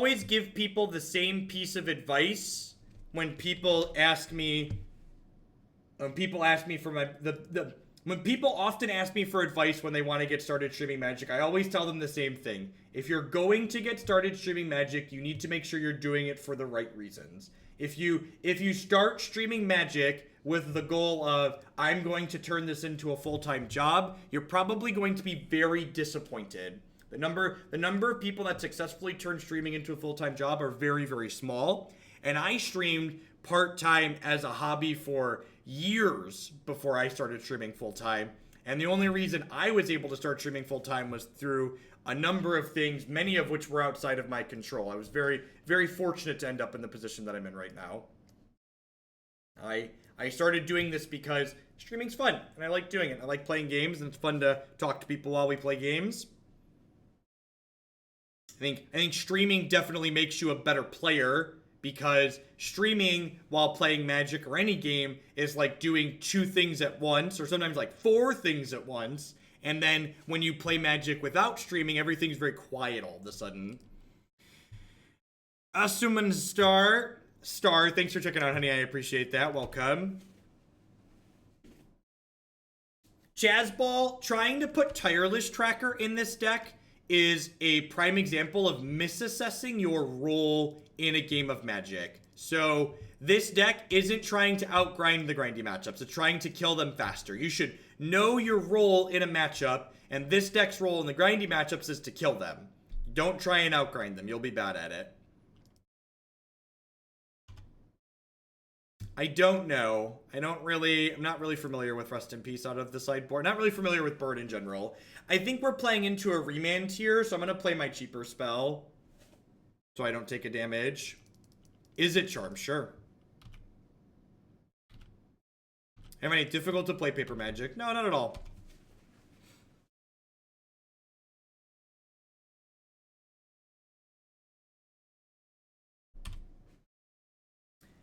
always give people the same piece of advice when people ask me. When people ask me for when people often ask me for advice when they want to get started streaming Magic, I always tell them the same thing. If you're going to get started streaming Magic, you need to make sure you're doing it for the right reasons. If you start streaming Magic with the goal of, I'm going to turn this into a full-time job, you're probably going to be very disappointed. The number of people that successfully turn streaming into a full-time job are very, very small. And I streamed part-time as a hobby for years before I started streaming full-time. And the only reason I was able to start streaming full-time was through a number of things, many of which were outside of my control. I was very, very fortunate to end up in the position that I'm in right now. I started doing this because streaming's fun, and I like doing it. I like playing games, and it's fun to talk to people while we play games. I think streaming definitely makes you a better player, because streaming while playing Magic or any game is like doing 2 things at once, or sometimes like 4 things at once. And then when you play Magic without streaming, everything's very quiet all of a sudden. Asuman Star, thanks for checking out, honey. I appreciate that. Welcome. Jazzball, trying to put Tireless Tracker in this deck is a prime example of misassessing your role in a game of Magic. So this deck isn't trying to outgrind the grindy matchups. It's trying to kill them faster. You should know your role in a matchup, and this deck's role in the grindy matchups is to kill them. Don't try and outgrind them. You'll be bad at it. I don't know. I'm not really familiar with Rest in Peace out of the sideboard. Not really familiar with Bird in general. I think we're playing into a remand here, so I'm going to play my cheaper spell so I don't take a damage. Is it Charm? Sure. Have any difficult to play Paper Magic? No, not at all.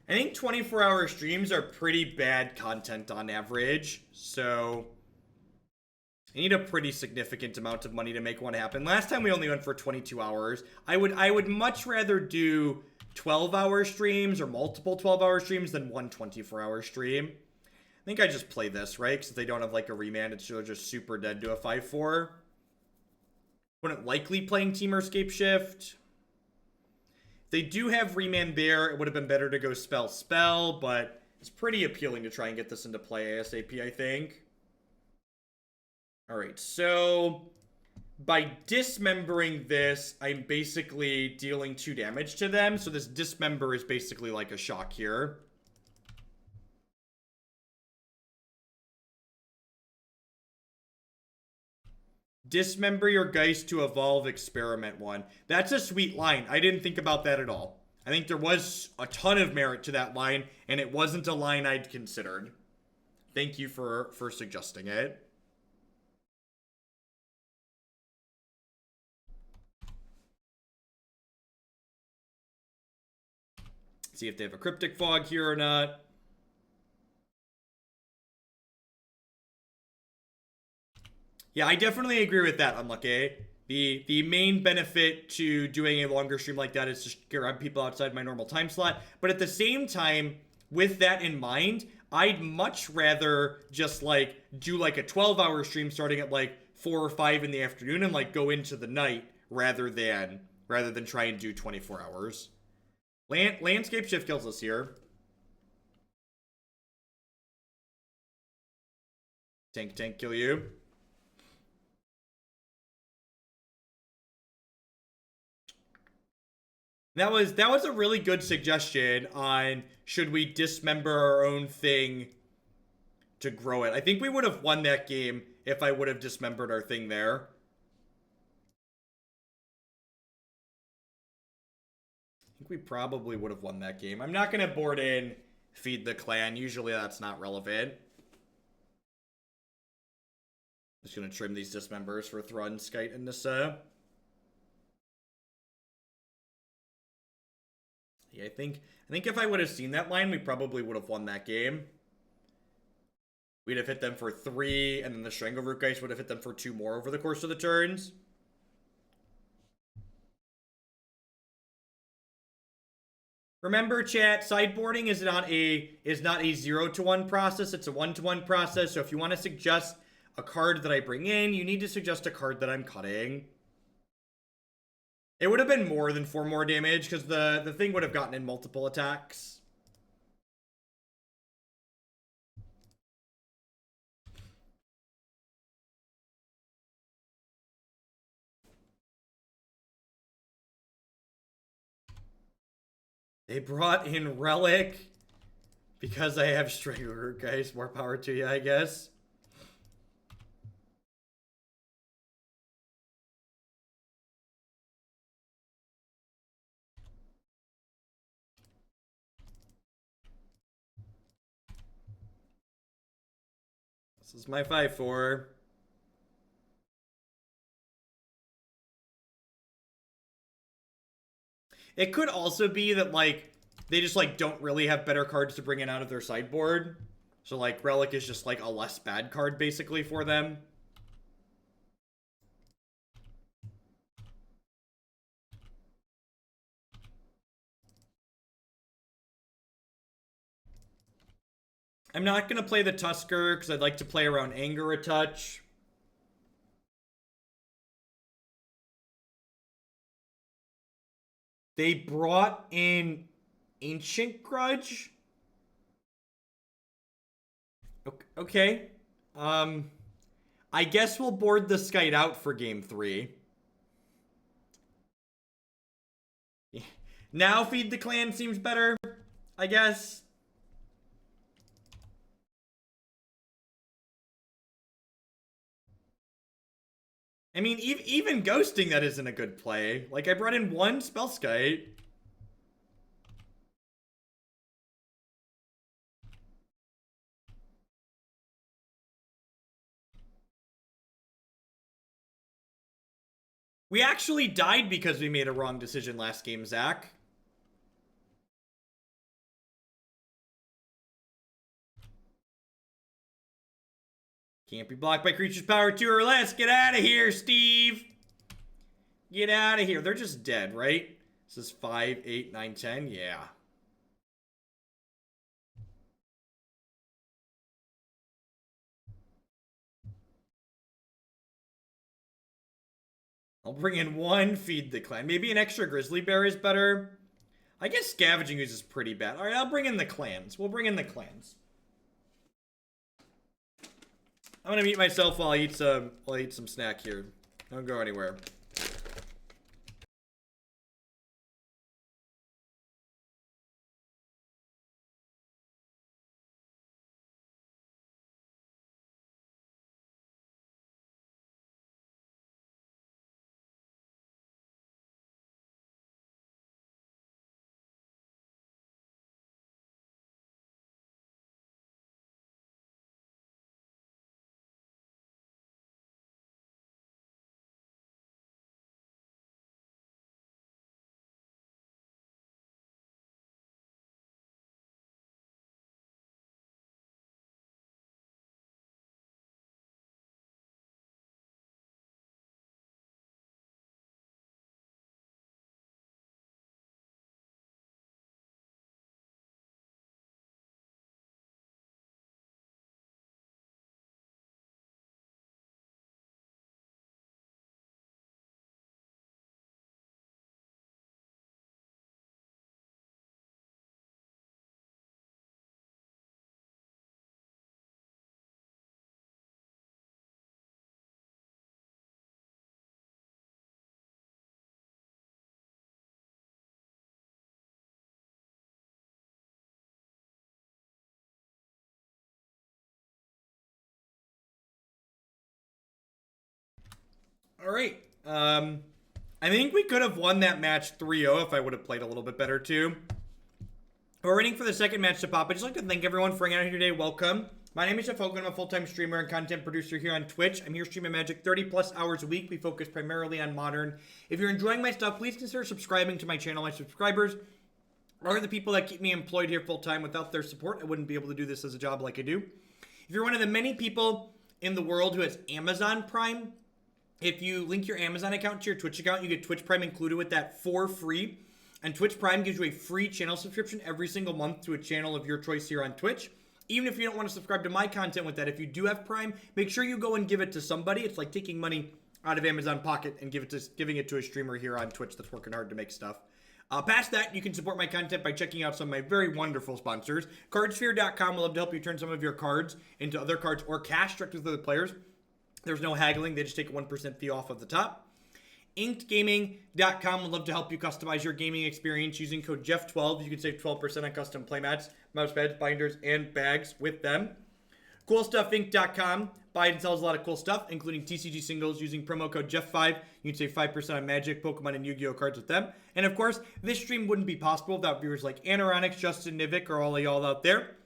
I think 24-hour streams are pretty bad content on average, so I need a pretty significant amount of money to make one happen. Last time we only went for 22 hours. I would much rather do 12-hour streams or multiple 12-hour streams than one 24-hour stream. I think I just play this, right? Because if they don't have like a remand, it's just super dead to a 5-4. Wouldn't likely playing Temur Scape Shift. They do have Remand Bear. It would have been better to go Spell, but it's pretty appealing to try and get this into play ASAP, I think. Alright, so by dismembering this, I'm basically dealing 2 damage to them. So this Dismember is basically like a shock here. Dismember your Geist to evolve Experiment 1. That's a sweet line. I didn't think about that at all. I think there was a ton of merit to that line, and it wasn't a line I'd considered. Thank you for suggesting it. See if they have a Cryptic Fog here or not. Yeah, I definitely agree with that, Unlucky. The main benefit to doing a longer stream like that is to grab people outside my normal time slot. But at the same time, with that in mind, I'd much rather just like do like a 12-hour stream starting at like 4 or 5 in the afternoon and like go into the night rather than try and do 24 hours. Landscape Shift kills us here. Tank, kill you. That was a really good suggestion on should we dismember our own thing to grow it. I think we would have won that game if I would have dismembered our thing there. I think we probably would have won that game. I'm not going to board in Feed the Clan. Usually that's not relevant. Just going to trim these dismembers for Thrun, Skite, and Nissa. Yeah, I think if I would have seen that line, we probably would have won that game. We'd have hit them for 3, and then the Strangleroot Geist would have hit them for 2 more over the course of the turns. Remember, chat, sideboarding is not a 0-to-1 process. It's a 1-to-1 process. So if you want to suggest a card that I bring in, you need to suggest a card that I'm cutting. It would have been more than 4 more damage because the thing would have gotten in multiple attacks. They brought in Relic because I have Strangleroot Geist. More power to you, I guess. This is my 5/4. It could also be that, like, they just, like, don't really have better cards to bring in out of their sideboard. So, like, Relic is just, like, a less bad card, basically, for them. I'm not going to play the Tusker because I'd like to play around Anger a touch. They brought in Ancient Grudge. Okay. I guess we'll board the Skite out for game 3. Now Feed the Clan seems better, I guess. I mean, even ghosting that isn't a good play. Like, I brought in 1 Spellskite. We actually died because we made a wrong decision last game, Zach. Can't be blocked by creatures power 2 or less. Get out of here, Steve. Get out of here. They're just dead, right? This is 5, 8, 9, 10. Yeah. I'll bring in 1 Feed the Clan. Maybe an extra Grizzly Bear is better. I guess Scavenging Ooze is pretty bad. All right, I'll bring in the clans. We'll bring in the clans. I'm gonna mute myself while I eat some snack here. Don't go anywhere. All right. I think we could have won that match 3-0 if I would have played a little bit better too. We're waiting for the second match to pop. I'd just like to thank everyone for hanging out here today. Welcome. My name is Jeff Hogan. I'm a full-time streamer and content producer here on Twitch. I'm here streaming Magic 30 plus hours a week. We focus primarily on Modern. If you're enjoying my stuff, please consider subscribing to my channel. My subscribers are the people that keep me employed here full-time. Without their support, I wouldn't be able to do this as a job like I do. If you're one of the many people in the world who has Amazon Prime, if you link your Amazon account to your Twitch account, you get Twitch Prime included with that for free. And Twitch Prime gives you a free channel subscription every single month to a channel of your choice here on Twitch. Even if you don't want to subscribe to my content with that, if you do have Prime, make sure you go and give it to somebody. It's like taking money out of Amazon Pocket and giving it to a streamer here on Twitch that's working hard to make stuff. Past that, you can support my content by checking out some of my very wonderful sponsors. Cardsphere.com will love to help you turn some of your cards into other cards or cash directly to the players. There's no haggling. They just take a 1% fee off of the top. InkedGaming.com would love to help you customize your gaming experience using code Jeff12. You can save 12% on custom playmats, mouse pads, binders, and bags with them. CoolStuffInc.com buys and sells a lot of cool stuff, including TCG singles using promo code Jeff5. You can save 5% on Magic, Pokemon, and Yu-Gi-Oh cards with them. And of course, this stream wouldn't be possible without viewers like Anaronix, Justin Nivik, or all of y'all out there.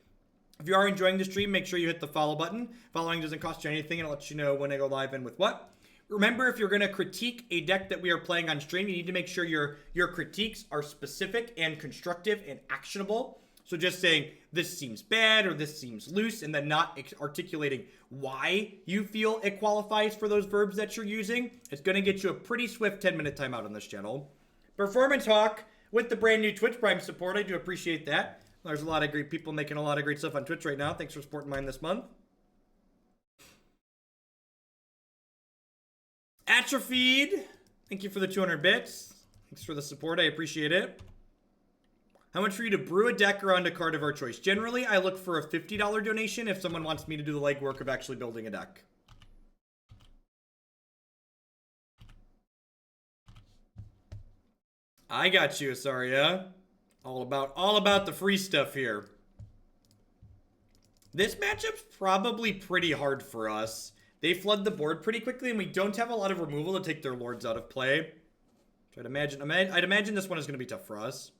If you are enjoying the stream, make sure you hit the follow button. Following doesn't cost you anything, and I'll let you know when I go live and with what. Remember, if you're going to critique a deck that we are playing on stream, you need to make sure your critiques are specific and constructive and actionable. So just saying, this seems bad or this seems loose, and then not articulating why you feel it qualifies for those verbs that you're using, it's going to get you a pretty swift 10-minute timeout on this channel. Performance Hawk with the brand new Twitch Prime support. I do appreciate that. There's a lot of great people making a lot of great stuff on Twitch right now. Thanks for supporting mine this month. Atrophied, thank you for the 200 bits. Thanks for the support. I appreciate it. How much for you to brew a deck around a card of our choice? Generally, I look for a $50 donation if someone wants me to do the legwork of actually building a deck. I got you, Asaria. All about the free stuff here. This matchup's probably pretty hard for us. They flood the board pretty quickly, and we don't have a lot of removal to take their lords out of play. I'd imagine this one is going to be tough for us.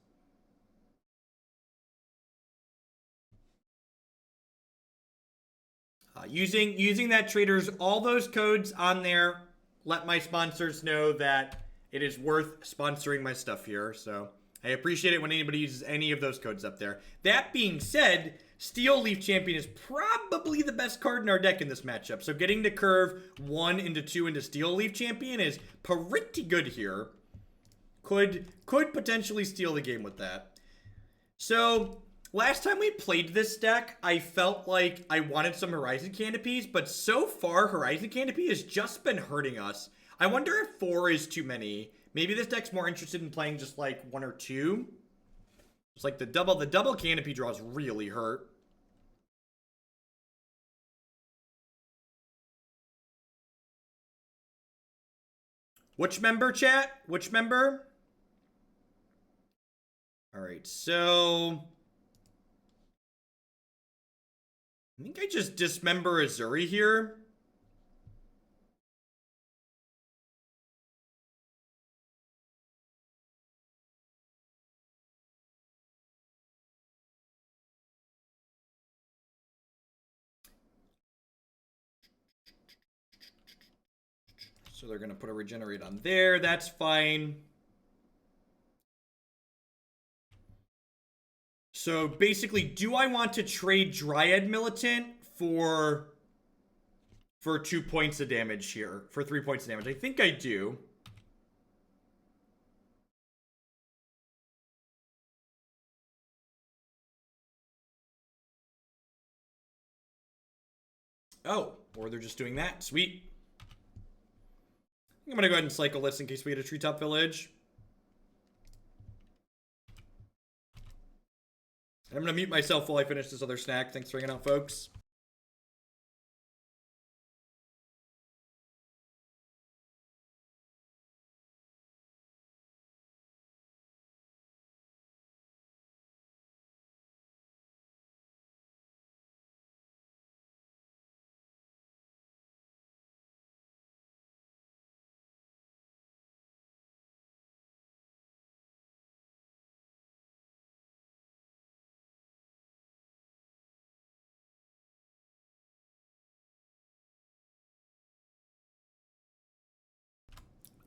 Using that traders, all those codes on there, let my sponsors know that it is worth sponsoring my stuff here. So I appreciate it when anybody uses any of those codes up there. That being said, Steel Leaf Champion is probably the best card in our deck in this matchup. So getting to curve 1 into 2 into Steel Leaf Champion is pretty good here. Could potentially steal the game with that. So last time we played this deck, I felt like I wanted some Horizon Canopies, but so far Horizon Canopy has just been hurting us. I wonder if 4 is too many. Maybe this deck's more interested in playing just like 1 or 2. It's like the double canopy draws really hurt. Which member, chat? Which member? All right, so I think I just dismember Azuri here. So they're going to put a regenerate on there. That's fine. So basically, do I want to trade Dryad Militant for 2 points of damage here? For 3 points of damage? I think I do. Oh, or they're just doing that. Sweet. I'm going to go ahead and cycle this in case we get a Treetop Village. And I'm going to mute myself while I finish this other snack. Thanks for hanging out, folks.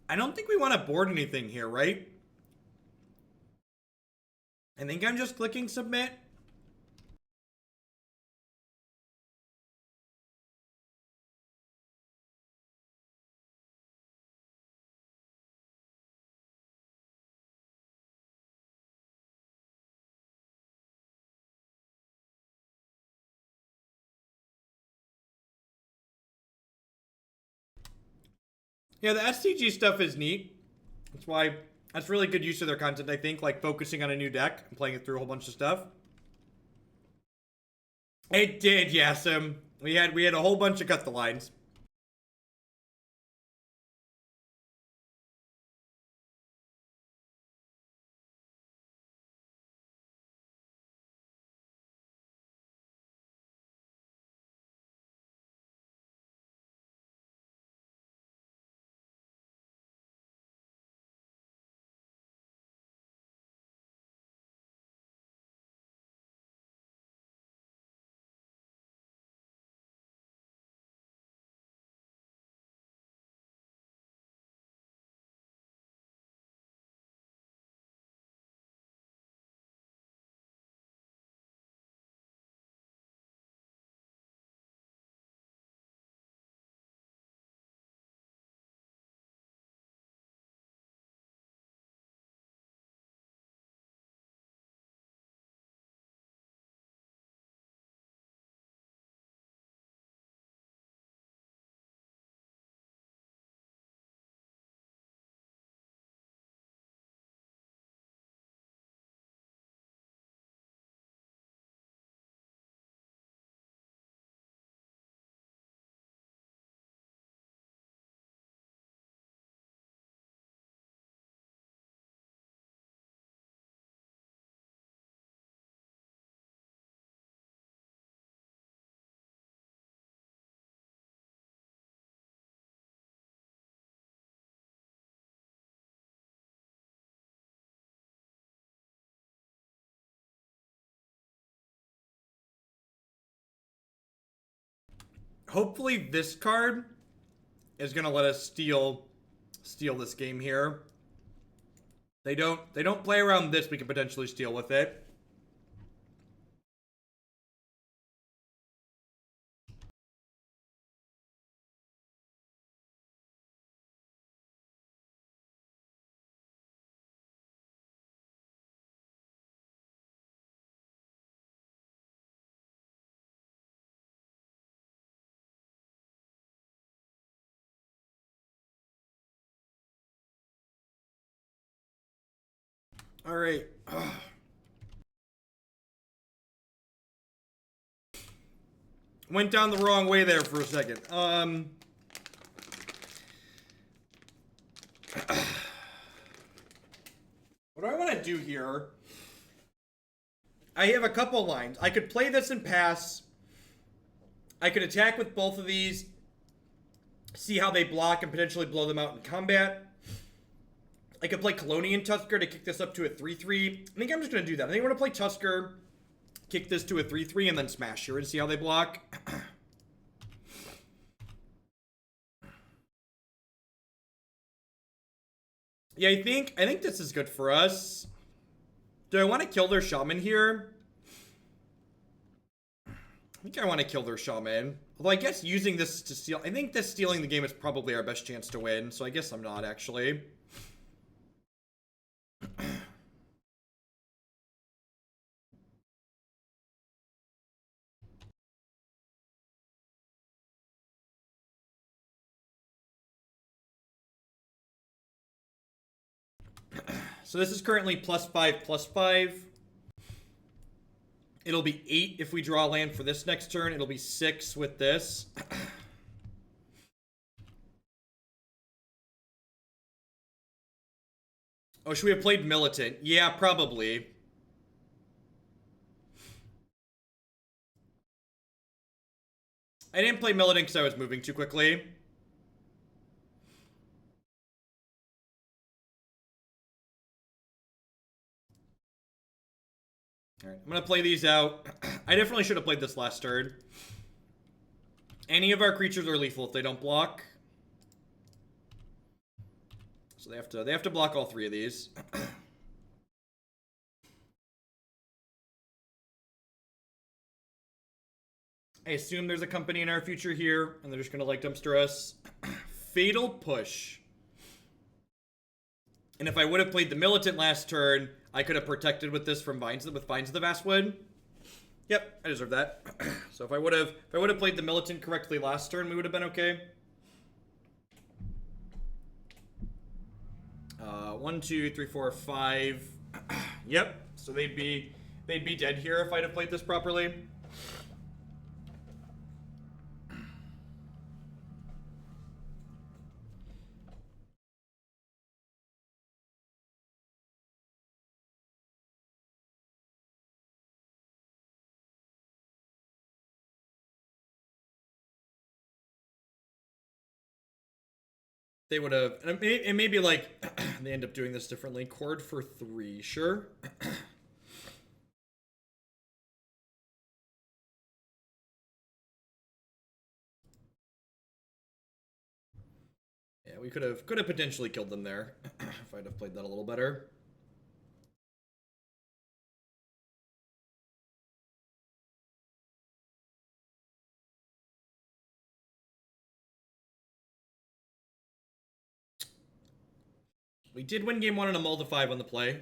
I don't think we want to board anything here, right? I think I'm just clicking submit. Yeah, the STG stuff is neat. That's really good use of their content, I think, like focusing on a new deck and playing it through a whole bunch of stuff. It did, yes. We had a whole bunch of cut the lines. Hopefully this card is gonna let us steal this game here. They don't play around this, we can potentially steal with it. All right. Went down the wrong way there for a second. What do I want to do here? I have a couple lines. I could play this and pass. I could attack with both of these, see how they block and potentially blow them out in combat. I could play Kalonian Tusker to kick this up to a 3-3. I think I'm just going to do that. I think I'm going to play Tusker, kick this to a 3-3, and then smash here and see how they block. Yeah, I think this is good for us. Do I want to kill their shaman here? I think I want to kill their shaman. Although I guess using this to steal... I think this stealing the game is probably our best chance to win, so I guess I'm not, actually. So this is currently +5/+5. It'll be 8 if we draw land for this next turn. It'll be 6 with this. Oh, should we have played Militant? Yeah, probably. I didn't play Militant because I was moving too quickly. Alright, I'm gonna play these out. I definitely should have played this last turn. Any of our creatures are lethal if they don't block. So they have to block all 3 of these. I assume there's a company in our future here, and they're just gonna like dumpster us. Fatal Push. And if I would have played the Militant last turn, I could have protected with this from Vines of the Vastwood. Yep, I deserve that. So if I would have played the Militant correctly last turn, we would have been okay. 1, 2, 3, 4, 5. Yep. So they'd be dead here if I'd have played this properly. They would have, and maybe like they end up doing this differently. Chord for 3, sure. Yeah, we could have potentially killed them there if I'd have played that a little better. We did win game 1 on a mull to 5 on the play.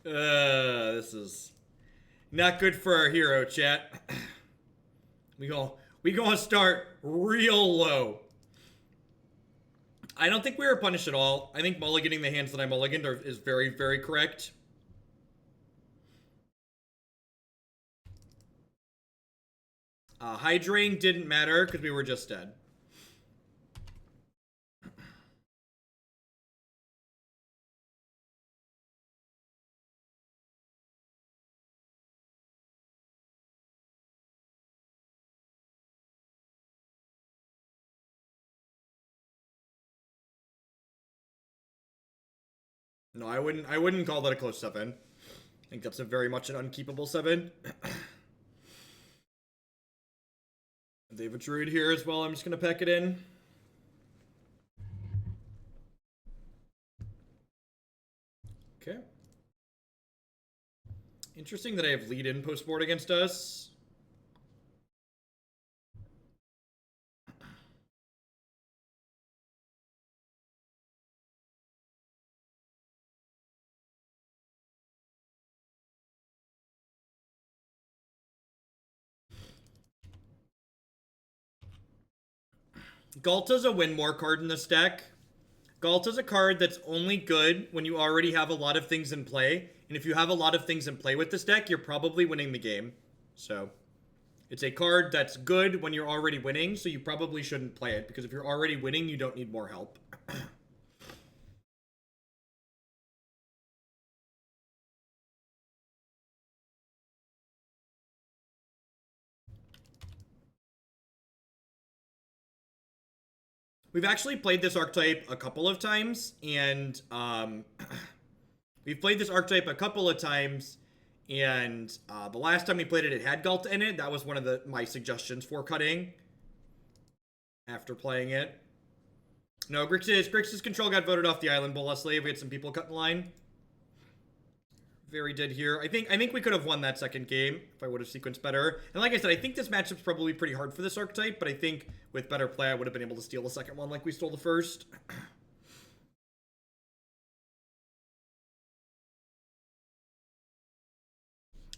This is not good for our hero, chat. we gonna start real low. I don't think we were punished at all. I think mulliganing the hands that I mulliganed is very, very correct. Hydraing didn't matter because we were just dead. No, I wouldn't call that a close 7. I think that's a very much an unkeepable 7. They have a druid here as well. I'm just gonna pack it in. Okay. Interesting that I have lead in post-board against us. Galta's a win more card in this deck. Galta's a card that's only good when you already have a lot of things in play. And if you have a lot of things in play with this deck, you're probably winning the game. So, it's a card that's good when you're already winning, so you probably shouldn't play it. Because if you're already winning, you don't need more help. We've actually played this archetype a couple of times, and we've played this archetype a couple of times, and the last time we played it, it had Galt in it. That was one of my suggestions for cutting after playing it. No, Grixis control got voted off the island, Boleslav. We had some people cut in line. Very dead here. I think we could have won that second game if I would have sequenced better. And like I said, I think this matchup's probably pretty hard for this archetype, but I think with better play, I would have been able to steal the second one like we stole the first.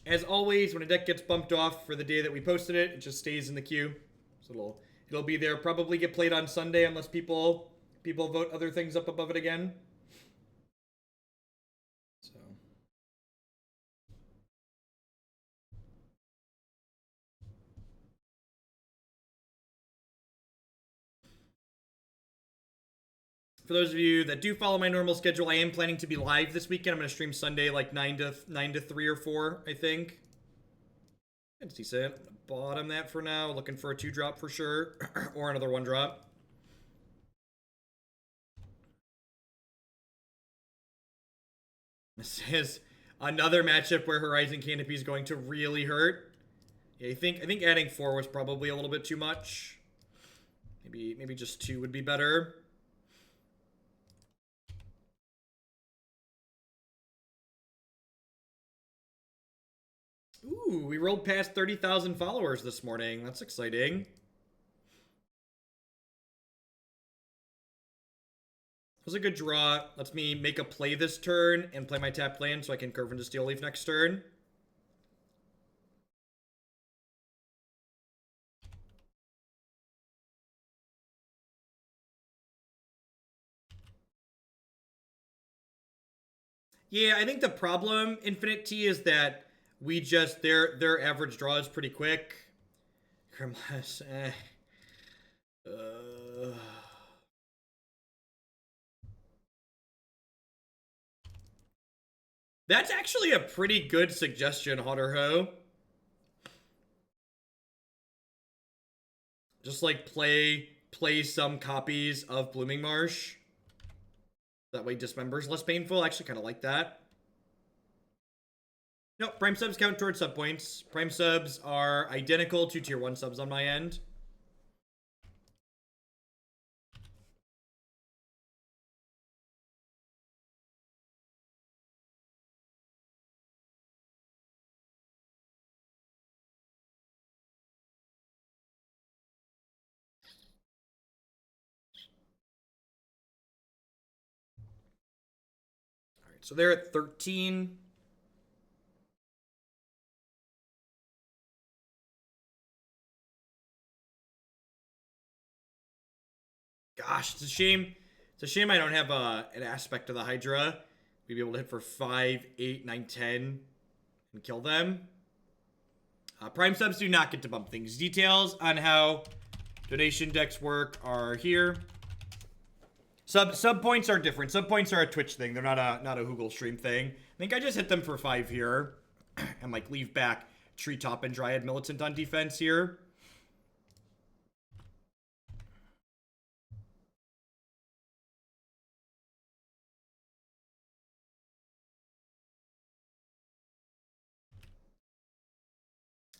As always, when a deck gets bumped off for the day that we posted it, it just stays in the queue. So it'll be there. Probably get played on Sunday unless people vote other things up above it again. For those of you that do follow my normal schedule, I am planning to be live this weekend. I'm going to stream Sunday like 9 to 3 or 4, I think. That's decent. Bottom that for now. Looking for a 2-drop for sure. Or another 1-drop. This is another matchup where Horizon Canopy is going to really hurt. Yeah, I think adding 4 was probably a little bit too much. Maybe just 2 would be better. Ooh, we rolled past 30,000 followers this morning. That's exciting. That was a good draw. Lets me make a play this turn and play my tapped land so I can curve into Steel Leaf next turn. Yeah, I think the problem, Infinite T, is that we just their average draw is pretty quick. Grimlass, That's actually a pretty good suggestion, Hotterho. Just like play some copies of Blooming Marsh. That way Dismember's less painful. I actually kind of like that. No, Prime subs count towards sub points. Prime subs are identical to tier 1 subs on my end. Alright, so they're at 13. Gosh, it's a shame. It's a shame I don't have an aspect of the Hydra. We'd be able to hit for 5, 8, 9, 10 and kill them. Prime subs do not get to bump things. Details on how donation decks work are here. Sub points are different. Sub points are a Twitch thing. They're not a Google stream thing. I think I just hit them for 5 here and like leave back Treetop and Dryad Militant on defense here.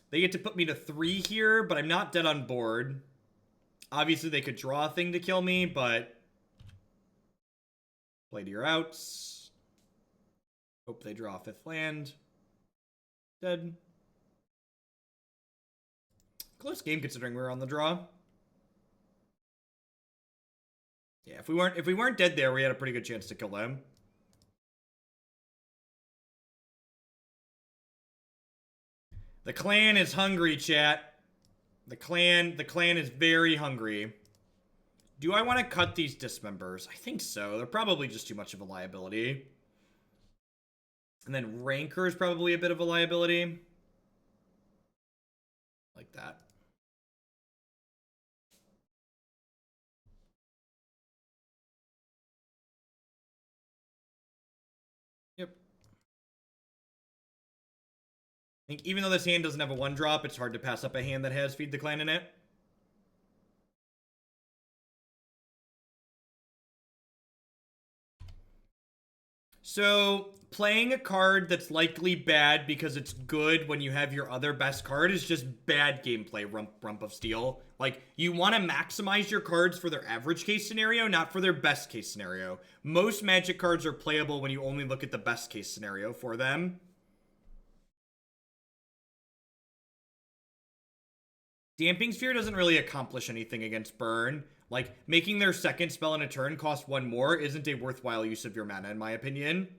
They get to put me to 3 here, but I'm not dead on board. Obviously, they could draw a thing to kill me, but... Play to your outs. Hope they draw a 5th land. Dead. Close game considering we were on the draw. Yeah, if we weren't dead there, we had a pretty good chance to kill them. The clan is hungry, chat. The clan is very hungry. Do I want to cut these Dismembers? I think so. They're probably just too much of a liability. And then Rancor is probably a bit of a liability. Like that. Yep. I think even though this hand doesn't have a 1-drop, it's hard to pass up a hand that has Feed the Clan in it. So, playing a card that's likely bad because it's good when you have your other best card is just bad gameplay, Rump of Steel. Like, you want to maximize your cards for their average case scenario, not for their best case scenario. Most Magic cards are playable when you only look at the best case scenario for them. Damping Sphere doesn't really accomplish anything against Burn. Like, making their second spell in a turn cost 1 more isn't a worthwhile use of your mana, in my opinion.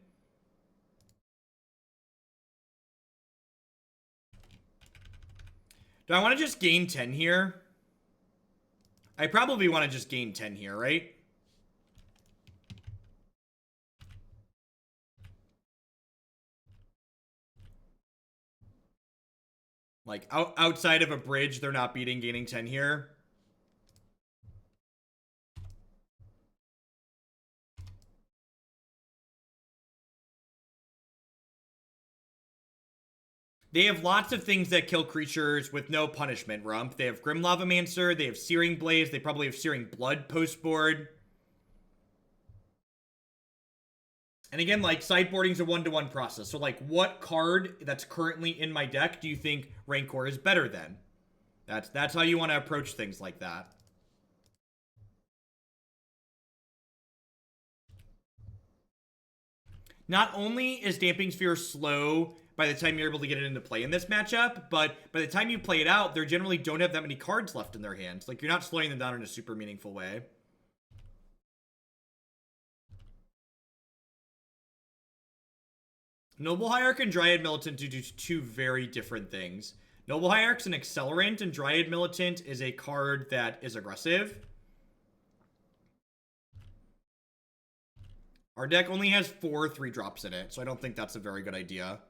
Do I want to just gain 10 here? I probably want to just gain 10 here, right? Like, outside of a bridge, they're not beating gaining 10 here. They have lots of things that kill creatures with no punishment, Rump. They have Grim Lavamancer, they have Searing Blaze, they probably have Searing Blood post-board. And again, like, sideboarding's a 1-to-1 process. So, like, what card that's currently in my deck do you think Rancor is better than? That's how you want to approach things like that. Not only is Damping Sphere slow by the time you're able to get it into play in this matchup, but by the time you play it out, they generally don't have that many cards left in their hands. Like, you're not slowing them down in a super meaningful way. Noble Hierarch and Dryad Militant do 2 very different things. Noble Hierarch's an accelerant, and Dryad Militant is a card that is aggressive. Our deck only has 4 3-drops in it, so I don't think that's a very good idea.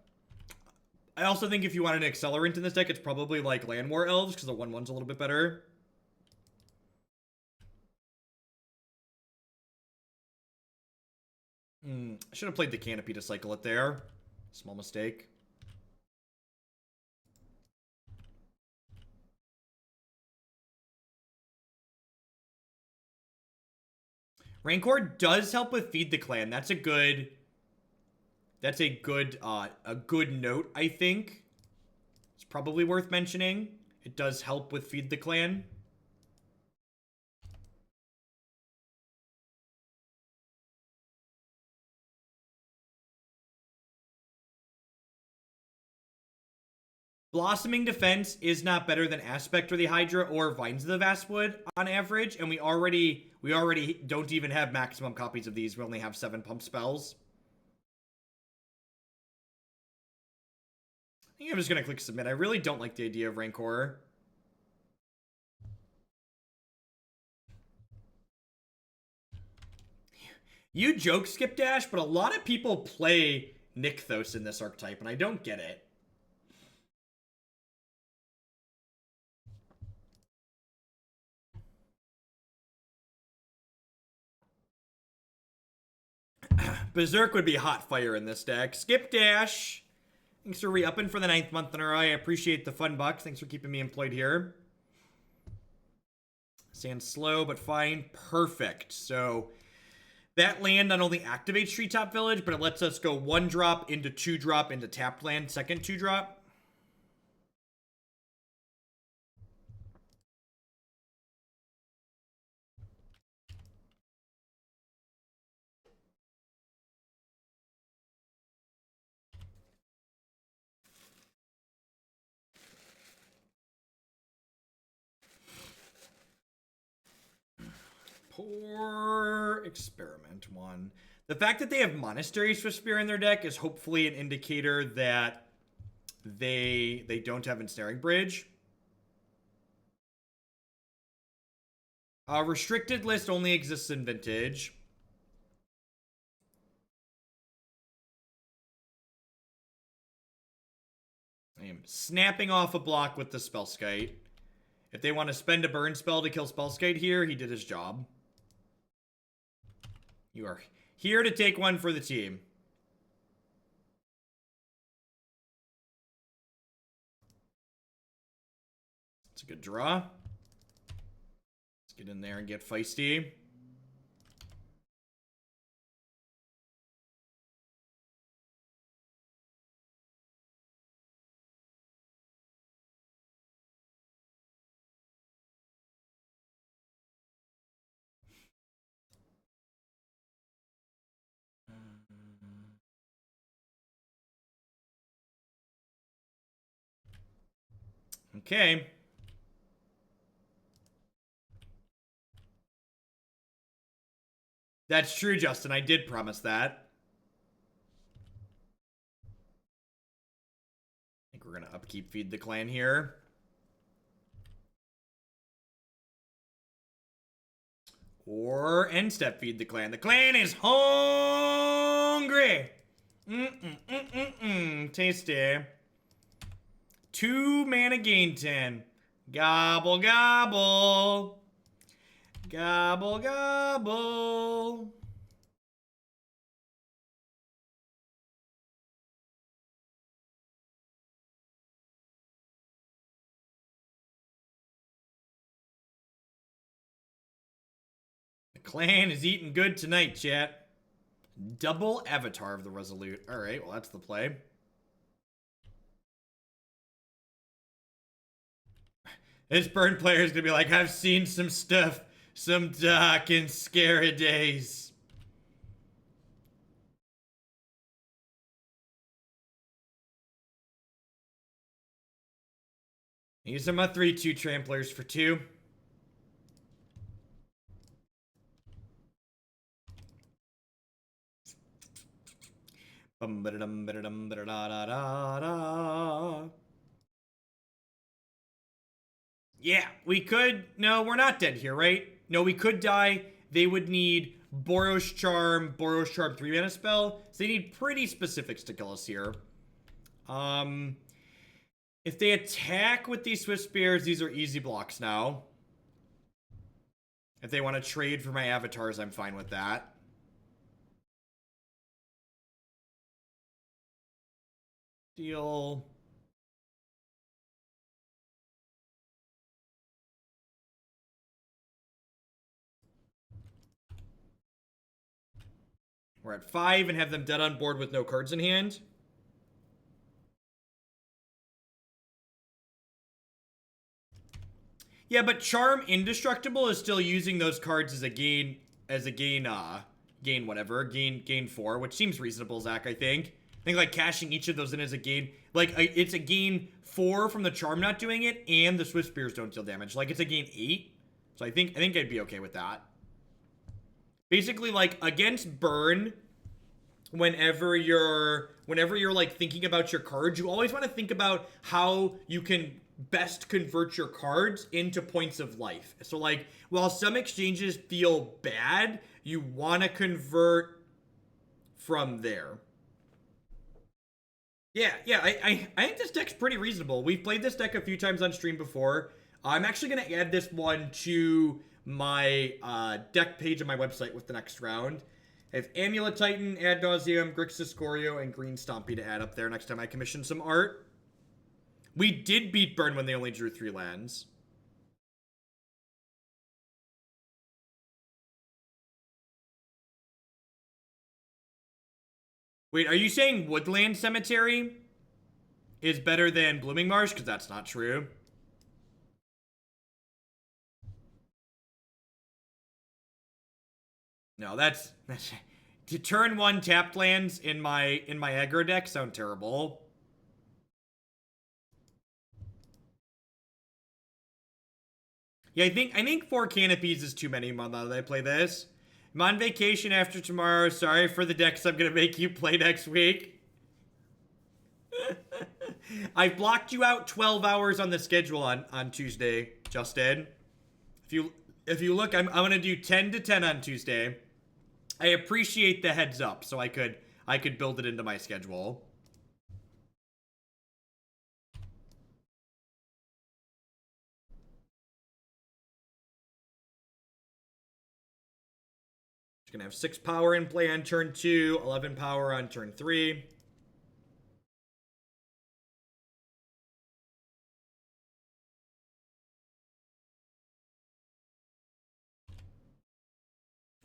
I also think if you want an accelerant in this deck, it's probably like Land War Elves, because the 1/1's a little bit better. I should have played the Canopy to cycle it there. Small mistake. Rancor does help with Feed the Clan. That's a good note, I think. It's probably worth mentioning. It does help with Feed the Clan. Blossoming Defense is not better than Aspect or the Hydra or Vines of the Vastwood on average, and we already don't even have maximum copies of these. We only have 7 pump spells. I think I'm just gonna click submit. I really don't like the idea of Rancor. You joke, Skip Dash, but a lot of people play Nykthos in this archetype, and I don't get it. Berserk would be hot fire in this deck. Skip Dash, thanks for re-upping for the 9th month in a row. I appreciate the fun bucks. Thanks for keeping me employed here. Sand slow, but fine. Perfect. So that land not only activates Treetop Village, but it lets us go 1-drop into 2-drop into tapped land, second 2-drop. Poor experiment one. The fact that they have Monastery Swiftspear in their deck is hopefully an indicator that they don't have Ensnaring Bridge. Restricted list only exists in Vintage. I am snapping off a block with the Spellskite. If they want to spend a burn spell to kill Spellskite here, he did his job. You are here to take one for the team. It's a good draw. Let's get in there and get feisty. Okay. That's true, Justin. I did promise that. I think we're going to upkeep Feed the Clan here. Or end step Feed the Clan. The clan is hungry. Tasty. 2 mana gain 10. Gobble, gobble. Gobble, gobble. The clan is eating good tonight, chat. Double Avatar of the Resolute. Alright, well, that's the play. This burn player is gonna be like, I've seen some stuff. Some dark and scary days. These are my 3/2 tramplers for 2. Yeah, we could. No, we're not dead here, right? No, we could die. They would need Boros Charm 3-mana spell. So they need pretty specifics to kill us here. If they attack with these Swift Spears, these are easy blocks now. If they want to trade for my avatars, I'm fine with that. Deal. We're at 5 and have them dead on board with no cards in hand. Yeah, but Charm Indestructible is still using those cards as a gain, gain 4, which seems reasonable, Zach, I think. I think, like, cashing each of those in as a gain, like, it's a gain 4 from the Charm not doing it, and the Swift Spears don't deal damage. Like, it's a gain 8. So I think I'd be okay with that. Basically, like, against burn, whenever you're like thinking about your cards, you always want to think about how you can best convert your cards into points of life. So, like, while some exchanges feel bad, you want to convert from there. Yeah, I think this deck's pretty reasonable. We've played this deck a few times on stream before. I'm actually going to add this one to my deck page on my website with the next round. I have Amulet Titan, Ad Nauseam, Grixis Scorio, and Green Stompy to add up there next time I commission some art. We did beat Burn when they only drew 3 lands. Wait, are you saying Woodland Cemetery is better than Blooming Marsh? Because that's not true. No, that's to turn 1 tapped lands in my aggro deck sound terrible. Yeah, I think 4 canopies is too many now that I play this. I'm on vacation after tomorrow. Sorry for the decks I'm gonna make you play next week. I've blocked you out 12 hours on the schedule on Tuesday, Justin. If you look, I'm gonna do 10 to 10 on Tuesday. I appreciate the heads up, so I could build it into my schedule. Just gonna have 6 power in play on turn 2, 11 power on turn 3.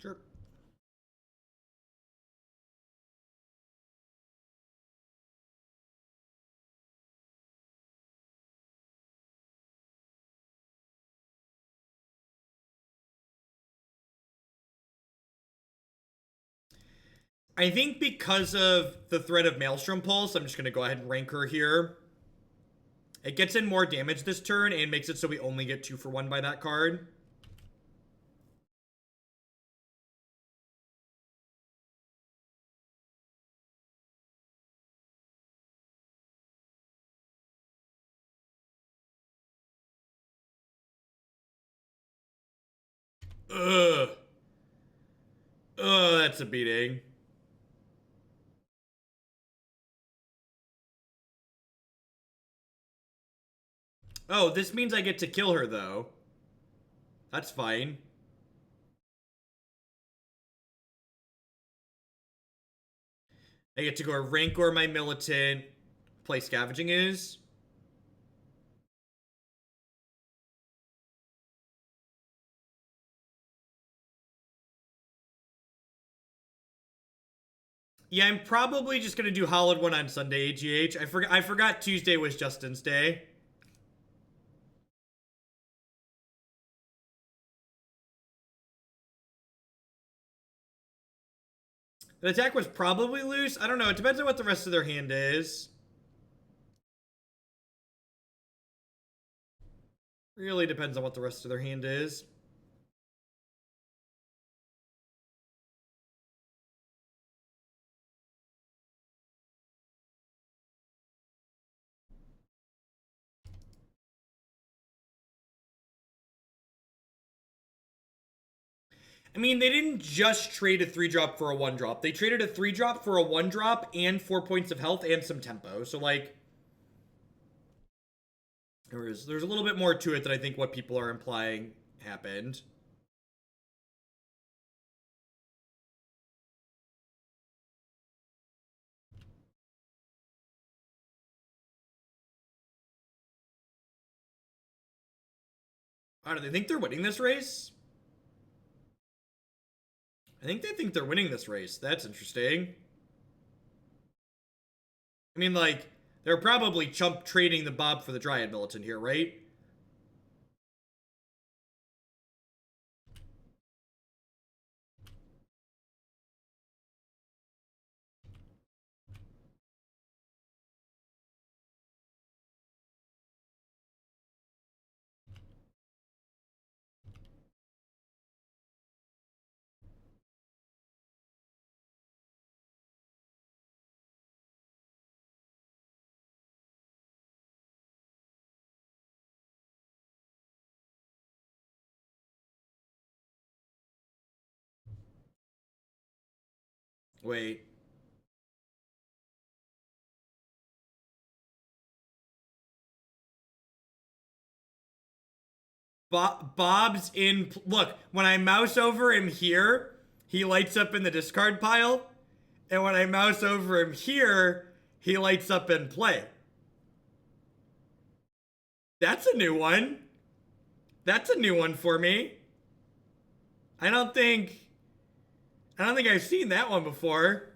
Sure. I think because of the threat of Maelstrom Pulse, I'm just going to go ahead and Rancor here. It gets in more damage this turn and makes it so we only get 2 for 1 by that card. Ugh. Ugh, that's a beating. Oh, this means I get to kill her, though. That's fine. I get to go Rancor my Militant, play Scavenging Ooze. Yeah, I'm probably just going to do Hollowed One on Sunday, AGH. I forgot Tuesday was Justin's day. The attack was probably loose. I don't know. It depends on what the rest of their hand is. Really depends on what the rest of their hand is. I mean, they didn't just trade a 3-drop for a 1-drop. They traded a 3-drop for a 1-drop and 4 points of health and some tempo. So, like, there's a little bit more to it than I think what people are implying happened. Oh, do they think they're winning this race? I think they think they're winning this race. That's interesting. I mean, like, they're probably chump trading the Bob for the Dryad Militant here, right? Wait. Bob's in. Look, when I mouse over him here, he lights up in the discard pile. And when I mouse over him here, he lights up in play. That's a new one. That's a new one for me. I don't think I've seen that one before.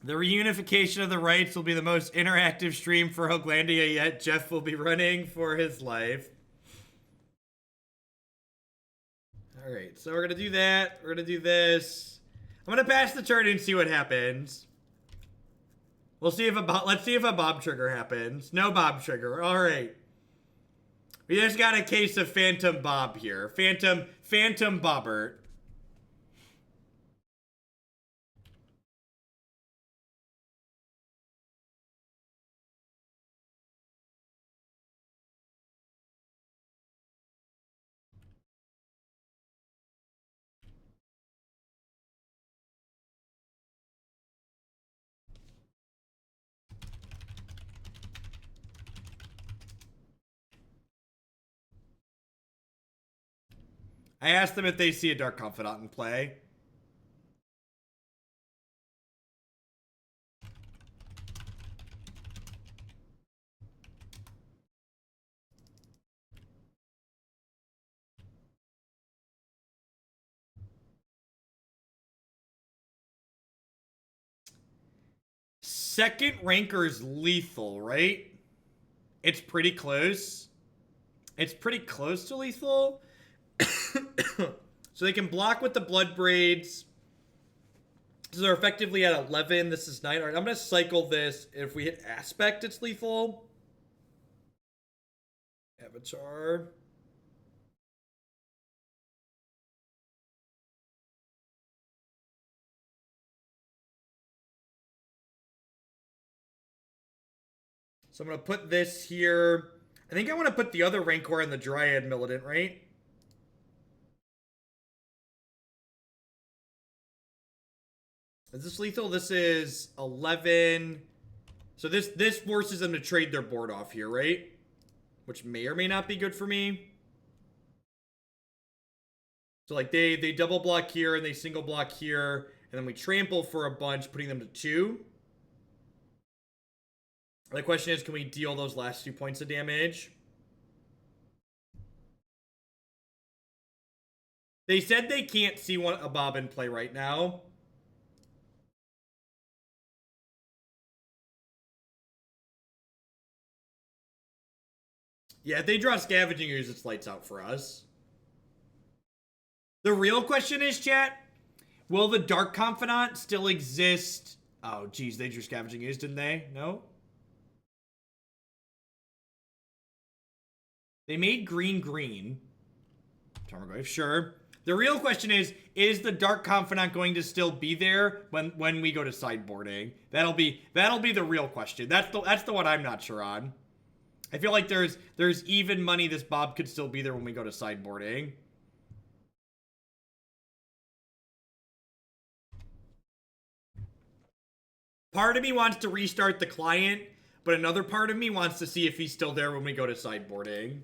The reunification of the rights will be the most interactive stream for Hoaglandia yet. Jeff will be running for his life. Alright, so we're gonna do that. We're gonna do this. I'm gonna pass the turn and see what happens. We'll see if let's see if a Bob trigger happens. No Bob trigger. Alright. We just got a case of Phantom Bob here. Phantom Bobbert. I asked them if they see a Dark Confidant in play. Second Rancor's lethal, right? It's pretty close. It's pretty close to lethal. So they can block with the Blood Braids. So they're effectively at 11. This is 9. All right, I'm going to cycle this. If we hit Aspect, it's lethal. Avatar. So I'm going to put this here. I think I want to put the other Rancor in the Dryad Militant, right? Is this lethal? This is 11. So this forces them to trade their board off here, right? Which may or may not be good for me. So like they double block here and they single block here. And then we trample for a bunch, putting them to 2. The question is, can we deal those last 2 points of damage? They said they can't see a Bob in play right now. Yeah, if they draw Scavenging Ooze, it's lights out for us. The real question is, chat, will the Dark Confidant still exist? Oh, geez, they drew Scavenging Ooze, didn't they? No? They made green. Tarmogoyf, sure. The real question is the Dark Confidant going to still be there when we go to sideboarding? That'll be the real question. That's the one I'm not sure on. I feel like there's even money this Bob could still be there when we go to sideboarding. Part of me wants to restart the client, but another part of me wants to see if he's still there when we go to sideboarding.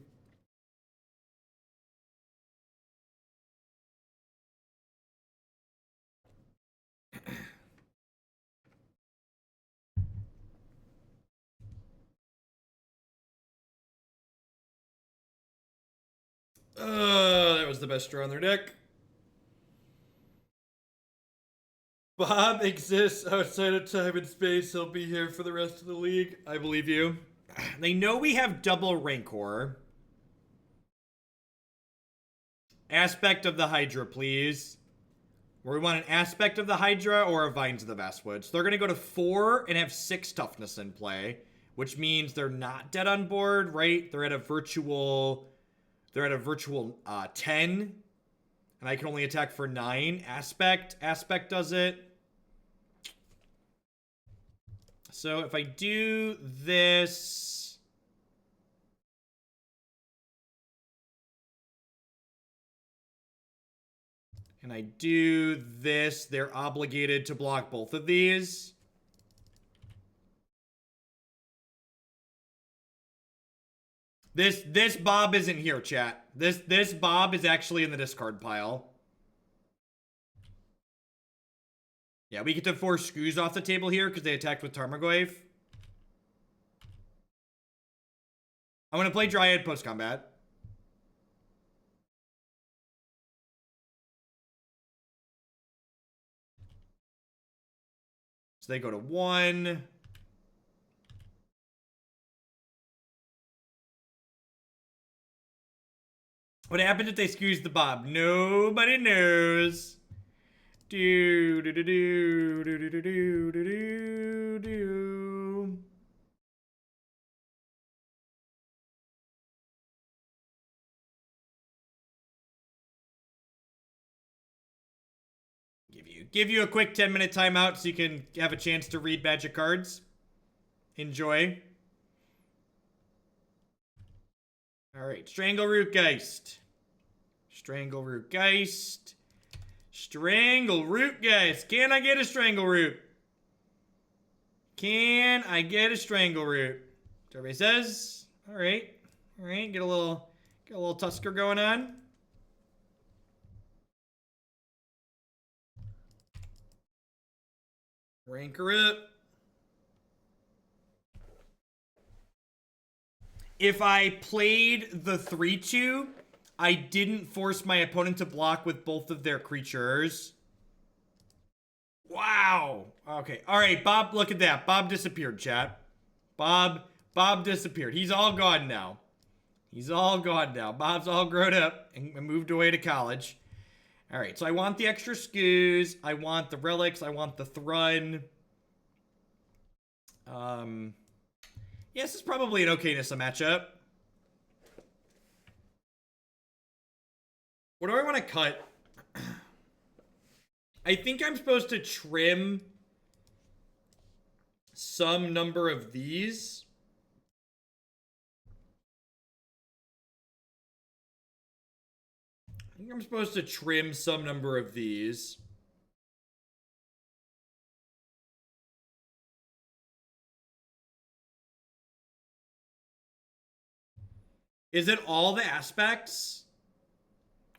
That was the best draw on their deck. Bob exists outside of time and space. He'll be here for the rest of the league. I believe you. They know we have double Rancor. Aspect of the Hydra, please. Where we want an Aspect of the Hydra or a Vines of the Vastwood. So they're going to go to 4 and have 6 toughness in play, which means they're not dead on board, right? They're at a virtual 10. And I can only attack for 9. Aspect does it. So if I do this... and I do this, they're obligated to block both of these. This Bob isn't here, chat. This Bob is actually in the discard pile. Yeah, we get to force Screws off the table here because they attacked with Tarmogoyf. I'm going to play Dryad post-combat. So they go to 1. What happens if they squeeze the Bob? Nobody knows. Do do do do do do do do do do. Give you a quick 10-minute timeout so you can have a chance to read magic cards. Enjoy. All right, Strangleroot Geist. Strangleroot Geist. Strangleroot Geist. Can I get a Strangleroot? Can I get a Strangleroot? Everybody says. All right. All right. Get a little Tusker going on. Rancor it. If I played the 3-2, I didn't force my opponent to block with both of their creatures. Wow. Okay. All right, Bob, look at that. Bob disappeared, chat. Bob disappeared. He's all gone now. He's all gone now. Bob's all grown up and moved away to college. All right, so I want the extra Scoos. I want the relics. I want the Thrun. Yes, it's probably an okay Nissa matchup. What do I want to cut? I think I'm supposed to trim some number of these. I think I'm supposed to trim some number of these. Is it all the aspects?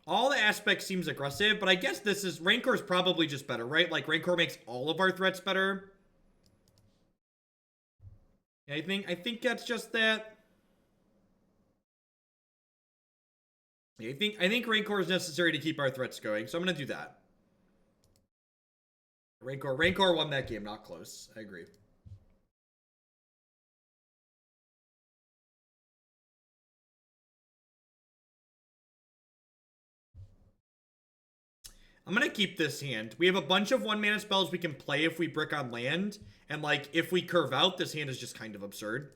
All the aspects seems aggressive, but I guess this is... Rancor's probably just better, right? Like, Rancor makes all of our threats better. Yeah, I think that's just that. Yeah, I think Rancor is necessary to keep our threats going, so I'm gonna do that. Rancor won that game, not close. I agree. I'm gonna keep this hand. We have a bunch of 1-mana spells we can play if we brick on land. And, like, if we curve out, this hand is just kind of absurd.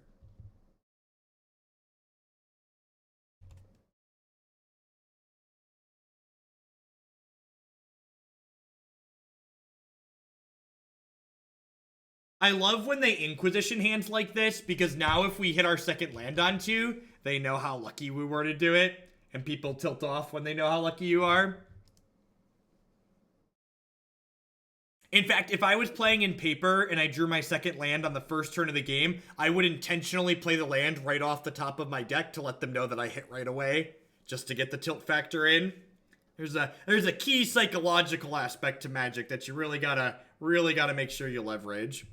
I love when they Inquisition hands like this, because now if we hit our second land on 2, they know how lucky we were to do it, and people tilt off when they know how lucky you are. In fact, if I was playing in paper and I drew my second land on the first turn of the game, I would intentionally play the land right off the top of my deck to let them know that I hit right away, just to get the tilt factor in. There's a key psychological aspect to Magic that you really gotta make sure you leverage.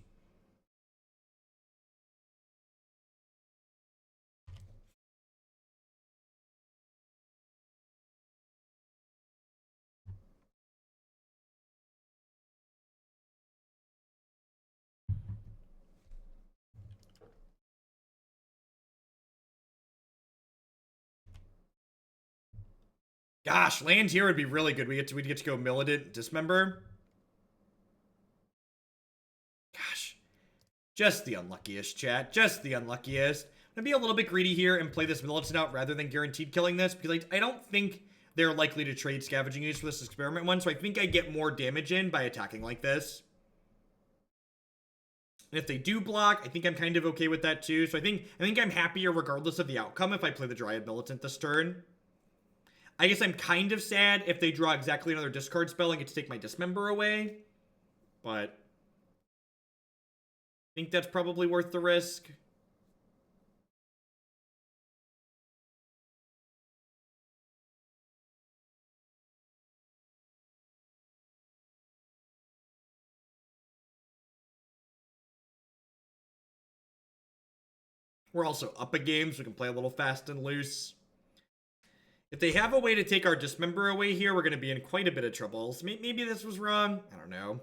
Gosh, land here would be really good. We'd get to go Militant, Dismember. Gosh, just the unluckiest, chat. Just the unluckiest. I'm gonna be a little bit greedy here and play this Militant out rather than guaranteed killing this, because I don't think they're likely to trade Scavenging Ooze for this experiment one, so I think I get more damage in by attacking like this. And if they do block, I think I'm kind of okay with that too. So I think I'm happier regardless of the outcome if I play the Dryad Militant this turn. I guess I'm kind of sad if they draw exactly another discard spell and get to take my Dismember away. But I think that's probably worth the risk. We're also up a game, so we can play a little fast and loose. If they have a way to take our Dismember away here, we're going to be in quite a bit of trouble. So maybe this was wrong. I don't know.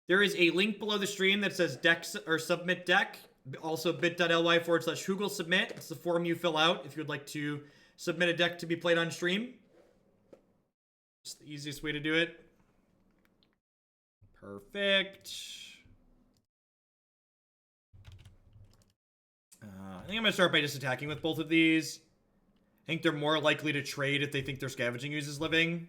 There is a link below the stream that says deck or submit deck. Also bit.ly/Hugel submit. It's the form you fill out if you'd like to submit a deck to be played on stream. It's the easiest way to do it. Perfect. I think I'm going to start by just attacking with both of these. I think they're more likely to trade if they think their Scavenging Ooze is living.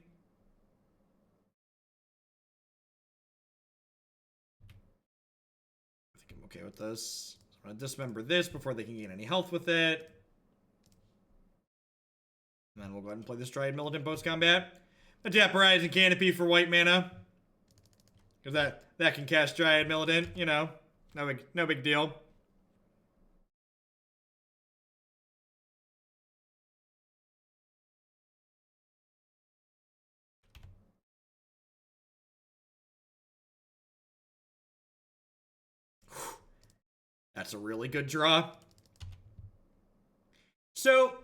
I think I'm okay with this. So I'm going to Dismember this before they can gain any health with it. And then we'll go ahead and play this Dryad Militant post-combat. A tap Horizon Canopy for white mana. Because that can cast Dryad Militant, you know. No big deal. That's a really good draw. So,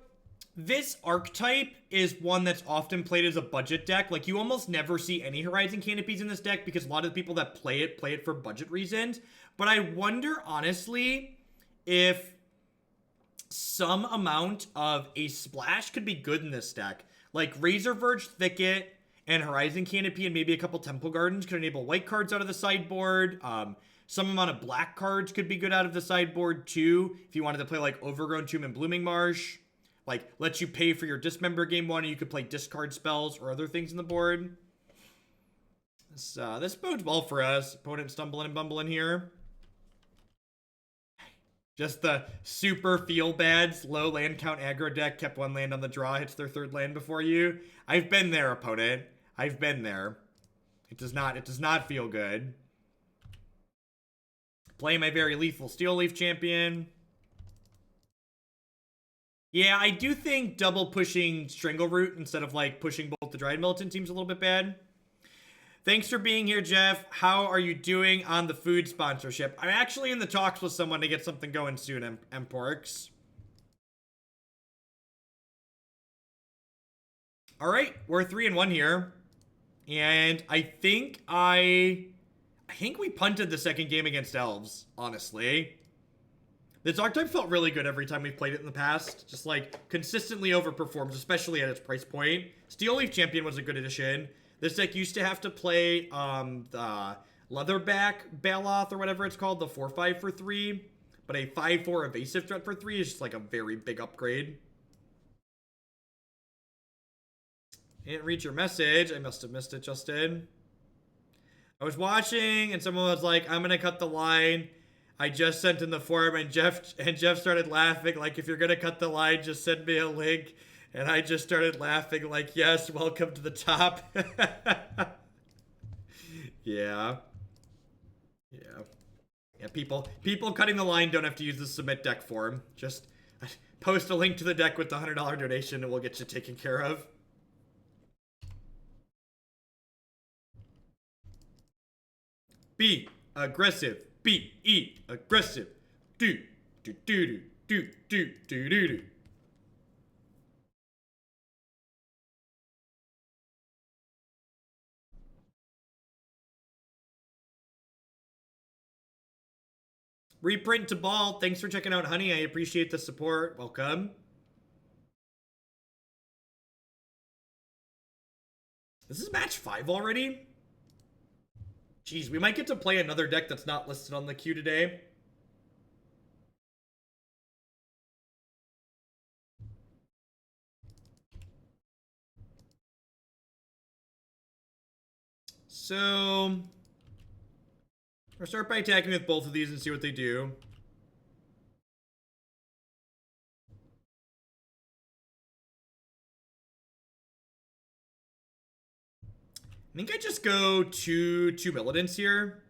this archetype is one that's often played as a budget deck. Like, you almost never see any Horizon Canopies in this deck because a lot of the people that play it for budget reasons. But I wonder, honestly, if some amount of a splash could be good in this deck. Like, Razor Verge Thicket and Horizon Canopy and maybe a couple Temple Gardens could enable white cards out of the sideboard. Some amount of black cards could be good out of the sideboard too. If you wanted to play like Overgrown Tomb and Blooming Marsh. Like, lets you pay for your Dismember game one, and you could play discard spells or other things in the board. This bodes well for us. Opponent stumbling and bumbling here. Just the super feel bad, low land count aggro deck, kept one land on the draw, hits their third land before you. I've been there, opponent. I've been there. It does not feel good. Play my very lethal Steel Leaf Champion. Yeah, I do think double pushing Strangleroot instead of like pushing both the Dryad Militant seems a little bit bad. Thanks for being here, Jeff. How are you doing on the food sponsorship? I'm actually in the talks with someone to get something going soon, Emporix. All right, we're 3-1 here. And I think we punted the second game against Elves, honestly. This archetype felt really good every time we've played it in the past. Just, like, consistently overperforms, especially at its price point. Steel Leaf Champion was a good addition. This deck used to have to play the Leatherback Baloth or whatever it's called, the 4/5 for 3. But a 5/4 evasive threat for 3 is just, like, a very big upgrade. Didn't read your message. I must have missed it, Justin. I was watching and someone was like, I'm gonna cut the line. I just sent in the form and Jeff started laughing like, if you're gonna cut the line, just send me a link. And I just started laughing like, yes, welcome to the top. Yeah. Yeah. Yeah, people cutting the line don't have to use the submit deck form. Just post a link to the deck with the $100 donation and we'll get you taken care of. Be aggressive. Be aggressive. Do do do do do do do do do. Reprint to Ball. Thanks for checking out, honey. I appreciate the support. Welcome. This is match 5 already? Jeez, we might get to play another deck that's not listed on the queue today. So, we'll start by attacking with both of these and see what they do. I think I just go two Militants here.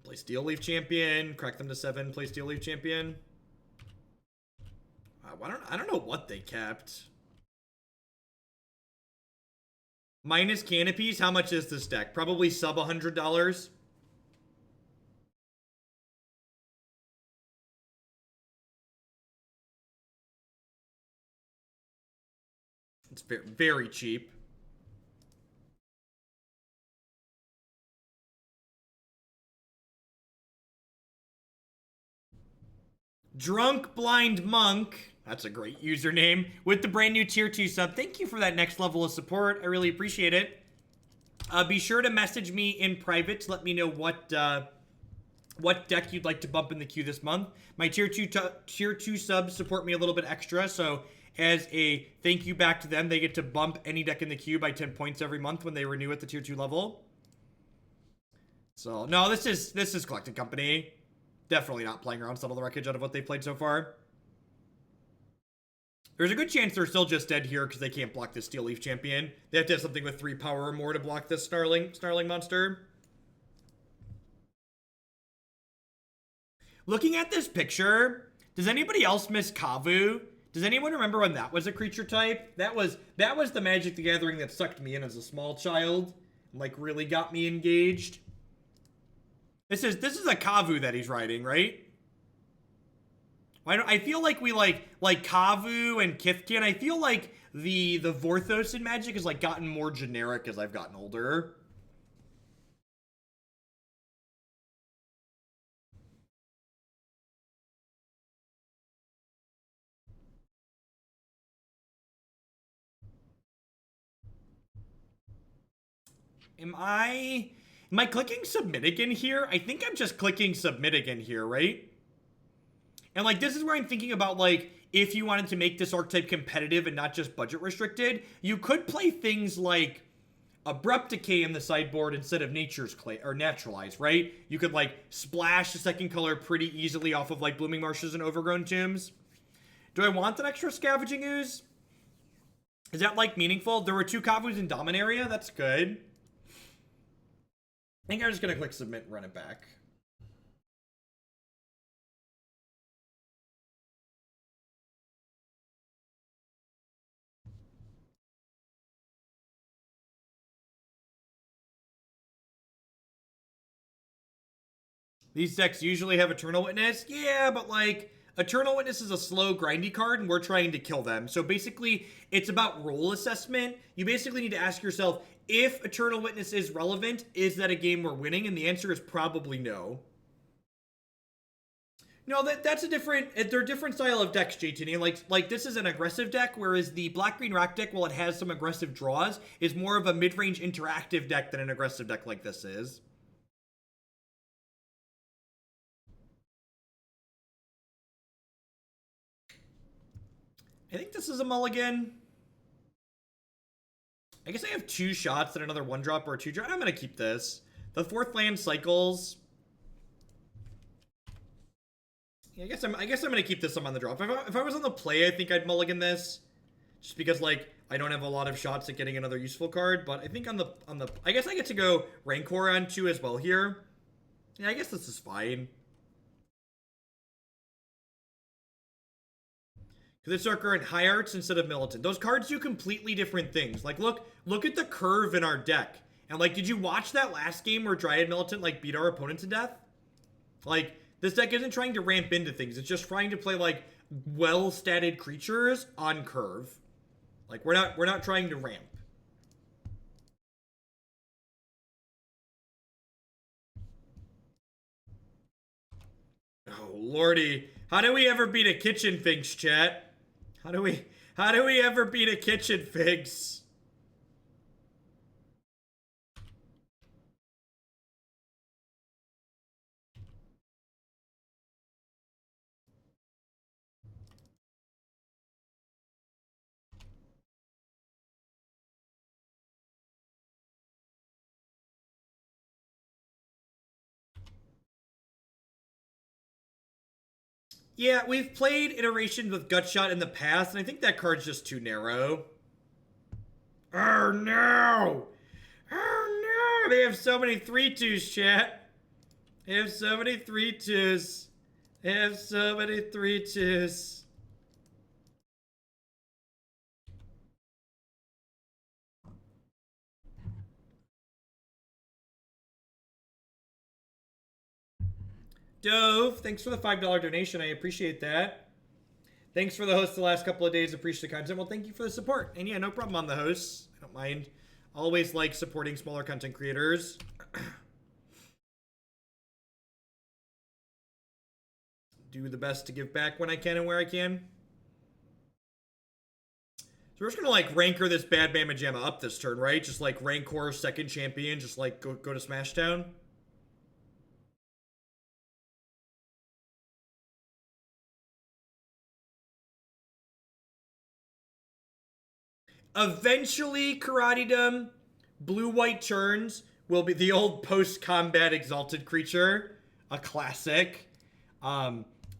Play Steel Leaf Champion, crack them to 7, play Steel Leaf Champion. I don't know what they kept. Minus canopies, how much is this deck? Probably sub $100. It's very, very cheap. Drunk Blind Monk. That's a great username. With the brand new tier 2 sub. Thank you for that next level of support. I really appreciate it. Be sure to message me in private to let me know what deck you'd like to bump in the queue this month. My tier 2 subs support me a little bit extra, so as a thank you back to them, they get to bump any deck in the queue by 10 points every month when they renew at the tier 2 level. So, no, this is Collecting Company. Definitely not playing around Settle the Wreckage out of what they've played so far. There's a good chance they're still just dead here because they can't block this Steel Leaf Champion. They have to have something with 3 power or more to block this Snarling monster. Looking at this picture, does anybody else miss Kavu? Does anyone remember when that was a creature type? That was the Magic the Gathering that sucked me in as a small child and like really got me engaged. This is a Kavu that he's riding, right? I feel like we like Kavu and Kithkin. I feel like the Vorthos in Magic has like gotten more generic as I've gotten older. Am I clicking submit again here? I think I'm just clicking submit again here, right? And like this is where I'm thinking about like if you wanted to make this archetype competitive and not just budget restricted, you could play things like Abrupt Decay in the sideboard instead of Nature's Clay or Naturalize, right? You could like splash the second color pretty easily off of like Blooming Marshes and Overgrown Tombs. Do I want an extra Scavenging Ooze? Is that like meaningful? There were 2 Kavus in Dominaria. That's good. I think I'm just gonna click submit and run it back. These decks usually have Eternal Witness. Yeah, but like Eternal Witness is a slow, grindy card, and we're trying to kill them. So basically, it's about role assessment. You basically need to ask yourself, if Eternal Witness is relevant, is that a game we're winning? And the answer is probably no. No, that's a different. They're a different style of decks, JTN. Like this is an aggressive deck, whereas the black green rock deck, while it has some aggressive draws, is more of a mid range interactive deck than an aggressive deck like this is. I think this is a mulligan. I guess I have 2 shots and another 1-drop or a 2-drop. I'm gonna keep this. The 4th land cycles. Yeah, I guess I'm gonna keep this on the drop. If I was on the play, I think I'd mulligan this, just because like I don't have a lot of shots at getting another useful card. But I think on the I guess I get to go Rancor on 2 as well here. Yeah, I guess this is fine. This are current high arts instead of militant. Those cards do completely different things. Like, look at the curve in our deck. And like, did you watch that last game where Dryad Militant like beat our opponent to death? Like, this deck isn't trying to ramp into things. It's just trying to play like well-statted creatures on curve. Like, we're not trying to ramp. Oh lordy, how do we ever beat a kitchen finks, chat? How do we ever beat a kitchen figs? Yeah, we've played iterations with Gutshot in the past, and I think that card's just too narrow. Oh no! Oh no! They have so many 3/2s, chat. They have so many 3/2s. They have so many 3/2s. Dove, thanks for the $5 donation. I appreciate that. Thanks for the host the last couple of days. Appreciate the content. Well, thank you for the support. And yeah, no problem on the hosts. I don't mind. Always like supporting smaller content creators. Do the best to give back when I can and where I can. So we're just gonna like Rancor this bad Bama Jamma up this turn, right? Just like Rancor second champion, just like go to Smashtown. Eventually, Karatidom, blue-white turns will be the old post-combat exalted creature, a classic.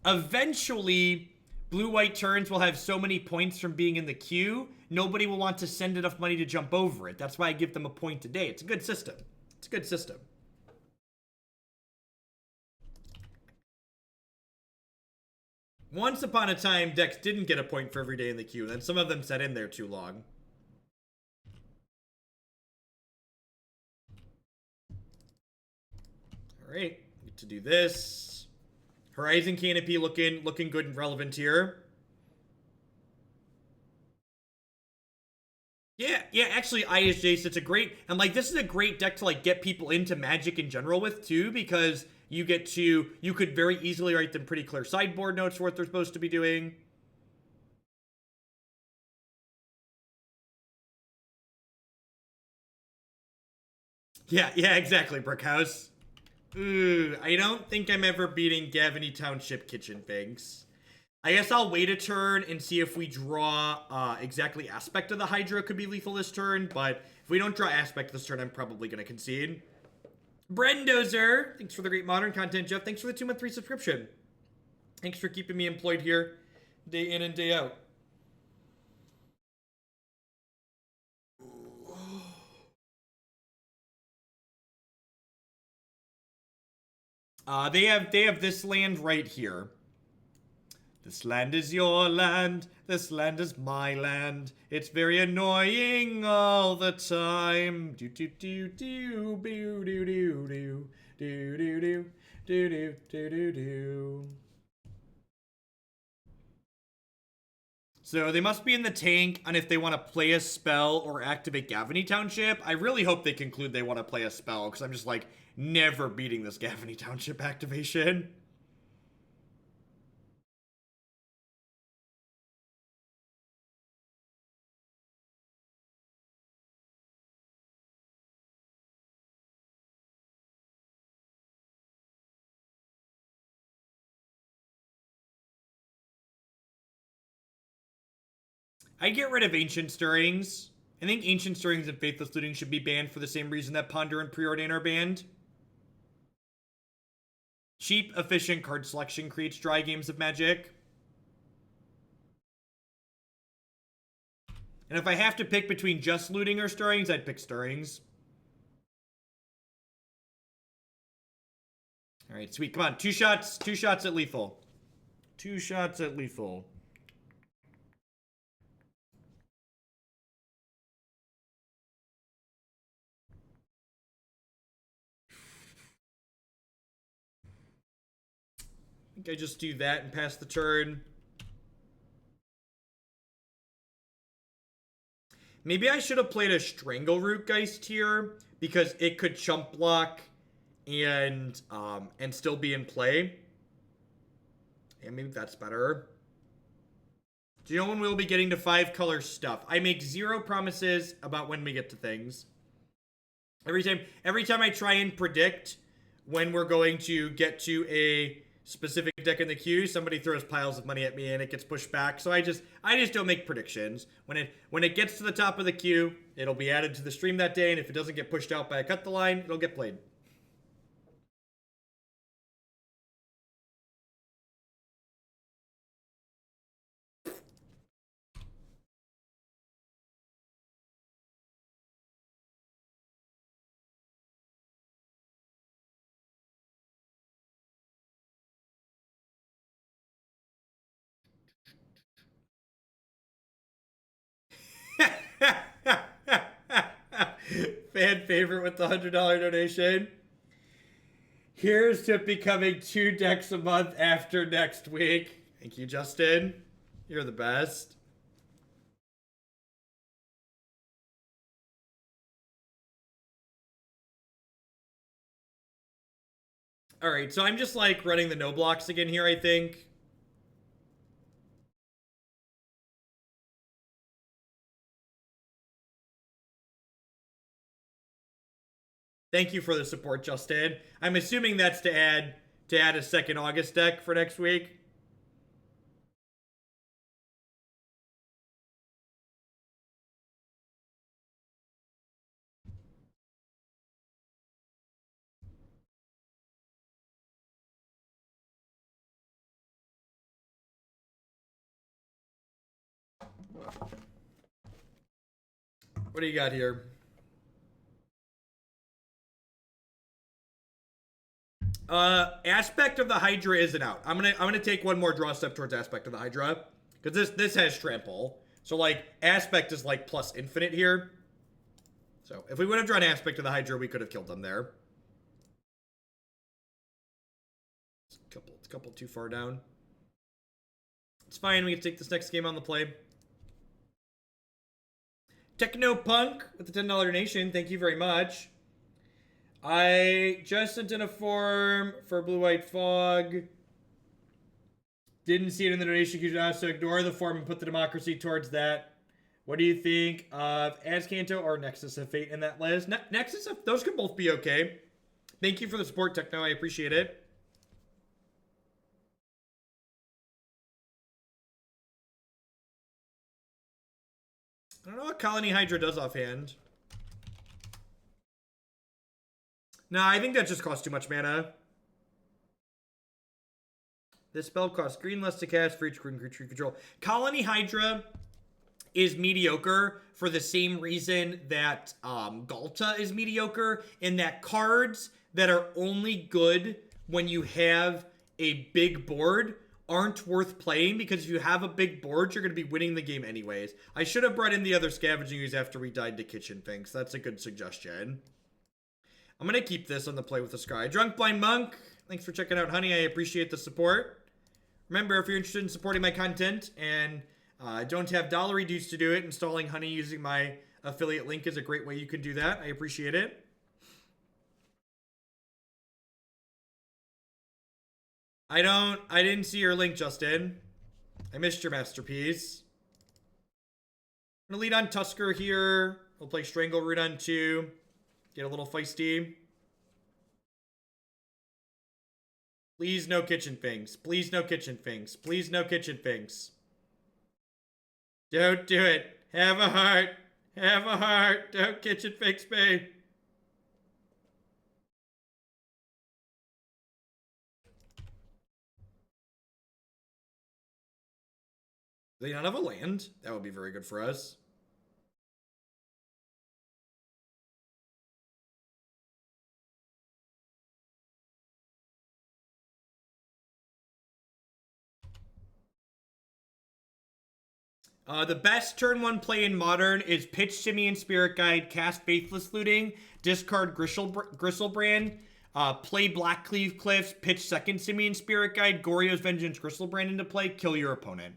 Eventually, blue-white turns will have so many points from being in the queue, nobody will want to send enough money to jump over it. That's why I give them a point a day. It's a good system. It's a good system. Once upon a time, decks didn't get a point for every day in the queue, then some of them sat in there too long. Alright, get to do this. Horizon Canopy looking good and relevant here. Yeah, actually, ISJ, it's a great, and like, this is a great deck to like get people into Magic in general with too, because you could very easily write them pretty clear sideboard notes for what they're supposed to be doing. Yeah, exactly, Brickhouse. Ooh, I don't think I'm ever beating Gavany Township Kitchen Finks. I guess I'll wait a turn and see if we draw exactly Aspect of the Hydra could be lethal this turn, but if we don't draw Aspect this turn, I'm probably going to concede. Brendozer, thanks for the great modern content, Jeff. Thanks for the 2-month free subscription. Thanks for keeping me employed here day in and day out. They have this land right here. This land is your land. This land is my land. It's very annoying all the time. Do do do do do do do do do do do do do do do. So they must be in the tank, and if they want to play a spell or activate Gavany Township, I really hope they conclude they want to play a spell, because I'm just like never beating this Gavany Township activation. I'd get rid of Ancient Stirrings. I think Ancient Stirrings and Faithless Looting should be banned for the same reason that Ponder and Preordain are banned. Cheap, efficient card selection creates dry games of Magic. And if I have to pick between just Looting or Stirrings, I'd pick Stirrings. Alright, sweet. Come on. Two shots at lethal. 2 shots at lethal. I think I just do that and pass the turn. Maybe I should have played a Strangleroot Geist here because it could chump block and still be in play. And maybe that's better. Do you know when we'll be getting to 5-color stuff? I make 0 promises about when we get to things. Every time I try and predict when we're going to get to a specific deck in the queue, somebody throws piles of money at me and it gets pushed back. So I just don't make predictions. When it gets to the top of the queue, it'll be added to the stream that day, and if it doesn't get pushed out by a cut the line, it'll get played. Fan favorite with the $100 donation. Here's to becoming 2 decks a month after next week. Thank you, Justin. You're the best. Alright, so I'm just like running the no blocks again here, I think. Thank you for the support, Justin. I'm assuming that's to add a second August deck for next week. What do you got here? Aspect of the Hydra isn't out. I'm gonna take one more draw step towards Aspect of the Hydra, because this has trample. So like Aspect is like plus infinite here. So if we would have drawn Aspect of the Hydra, we could have killed them there. It's a couple too far down. It's fine. We can take this next game on the play. Techno Punk with the $10 donation. Thank you very much. I just sent in a form for Blue White Fog. Didn't see it in the donation queue, so ignore the form and put the democracy towards that. What do you think of Azcanto or Nexus of Fate in that list? Nexus of, those could both be okay. Thank you for the support, Techno. I appreciate it. I don't know what Colony Hydra does offhand. Nah, I think that just costs too much mana. This spell costs green less to cast for each green creature you control. Colony Hydra is mediocre for the same reason that Galta is mediocre, in that cards that are only good when you have a big board aren't worth playing, because if you have a big board, you're going to be winning the game anyways. I should have brought in the other Scavenging Ooze after we died to Kitchen Finks. That's a good suggestion. I'm going to keep this on the play with the Sky. Drunk Blind Monk, thanks for checking out, honey. I appreciate the support. Remember, if you're interested in supporting my content and don't have dollar dues to do it, installing Honey using my affiliate link is a great way you can do that. I appreciate it. I didn't see your link, Justin. I missed your masterpiece. I'm gonna lead on Tusker here. We'll play Strangleroot on 2. Get a little feisty. Please no Kitchen Finks. Please no Kitchen Finks. Please no Kitchen Finks. Don't do it. Have a heart. Have a heart. Don't kitchen fix me. Do they not have a land? That would be very good for us. The best turn 1 play in Modern is pitch Simian Spirit Guide, cast Faithless Looting, discard Gristlebrand, play Blackcleave Cliffs, pitch second Simian Spirit Guide, Goryo's Vengeance Gristlebrand into play, kill your opponent.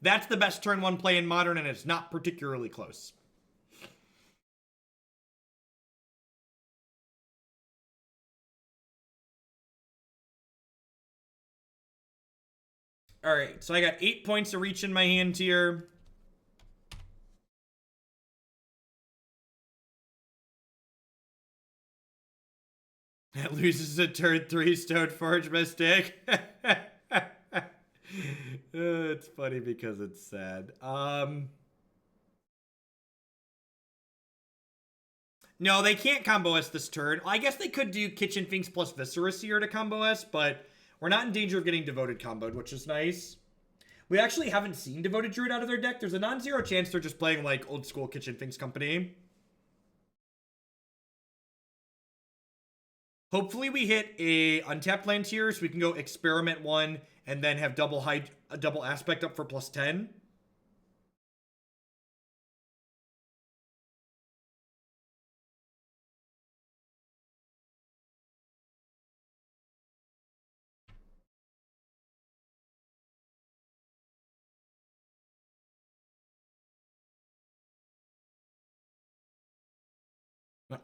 That's the best turn 1 play in Modern, and it's not particularly close. Alright, so I got 8 points of reach in my hand here. That loses a turn 3 Stoneforge Mystic. It's funny because it's sad. No, they can't combo us this turn. I guess they could do Kitchen Finks plus Viscera Seer to combo us, but we're not in danger of getting Devoted comboed, which is nice. We actually haven't seen Devoted Druid out of their deck. There's a non-zero chance they're just playing like old school Kitchen Finks Company. Hopefully we hit a untapped land here so we can go Experiment 1 and then have double aspect up for +10.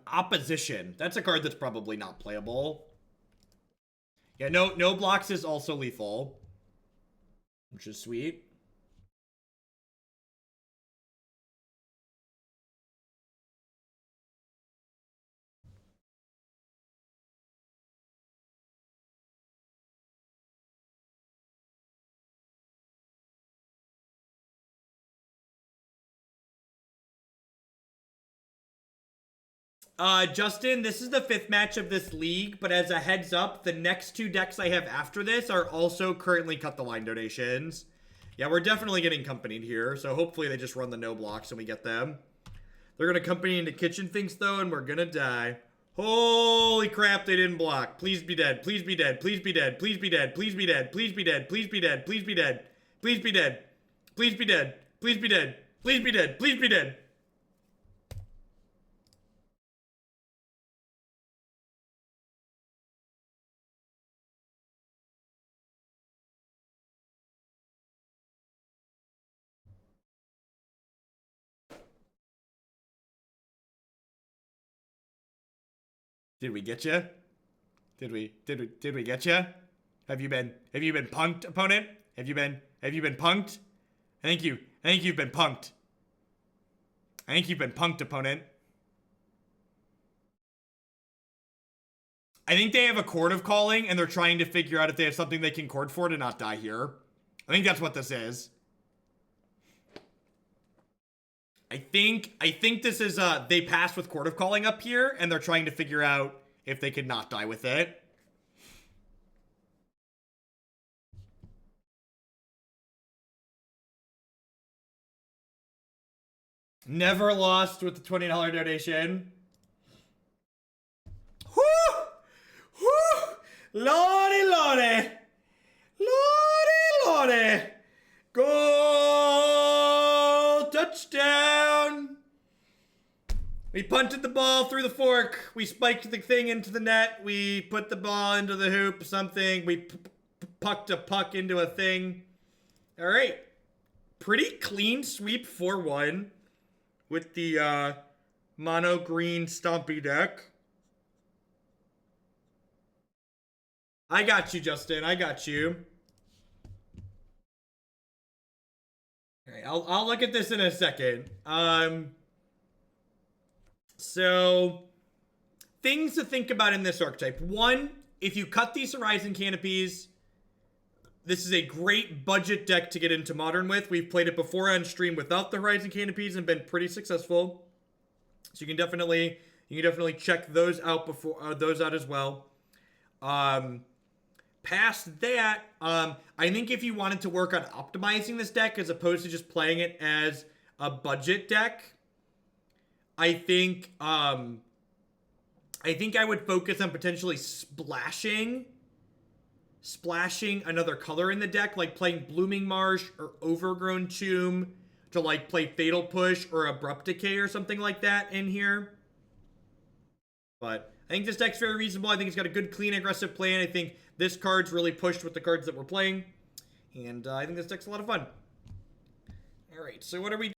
Opposition. That's a card that's probably not playable. Yeah, no blocks is also lethal, which is sweet. Justin, this is the 5th match of this league, but as a heads up, the next 2 decks I have after this are also currently cut the line donations. Yeah, we're definitely getting companied here, so hopefully they just run the no blocks and we get them. They're gonna company into Kitchen Finks though, and we're gonna die. Holy crap, they didn't block. Please be dead. Please be dead. Please be dead. Please be dead. Please be dead. Please be dead. Please be dead. Please be dead. Please be dead. Please be dead. Please be dead. Please be dead. Please be dead. Did we get you? Did we get you? Have you been punked, opponent? Have you been punked? I think you've been punked. I think you've been punked, opponent. I think they have a Chord of Calling and they're trying to figure out if they have something they can chord for to not die here. I think that's what this is. I think this is they passed with Chord of Calling up here and they're trying to figure out if they could not die with it. Never lost with the $20 donation. Whoo! Whoo! Lordy, lordy! Lordy, lordy! Goal! Touchdown! We punted the ball through the fork. We spiked the thing into the net. We put the ball into the hoop, something. We pucked a puck into a thing. All right. Pretty clean sweep 4-1 with the mono green Stompy deck. I got you, Justin. I got you. All right, I'll look at this in a second. So things to think about in this archetype. 1, if you cut these Horizon Canopies, This is a great budget deck to get into Modern with. We've played it before on stream without the Horizon Canopies and been pretty successful. So you can definitely check those out before those out as well. Past that, I think if you wanted to work on optimizing this deck as opposed to just playing it as a budget deck, I think I would focus on potentially splashing another color in the deck, like playing Blooming Marsh or Overgrown Tomb to like play Fatal Push or Abrupt Decay or something like that in here. But I think this deck's very reasonable. I think it's got a good, clean, aggressive plan. I think this card's really pushed with the cards that we're playing. And I think this deck's a lot of fun. All right, so what are we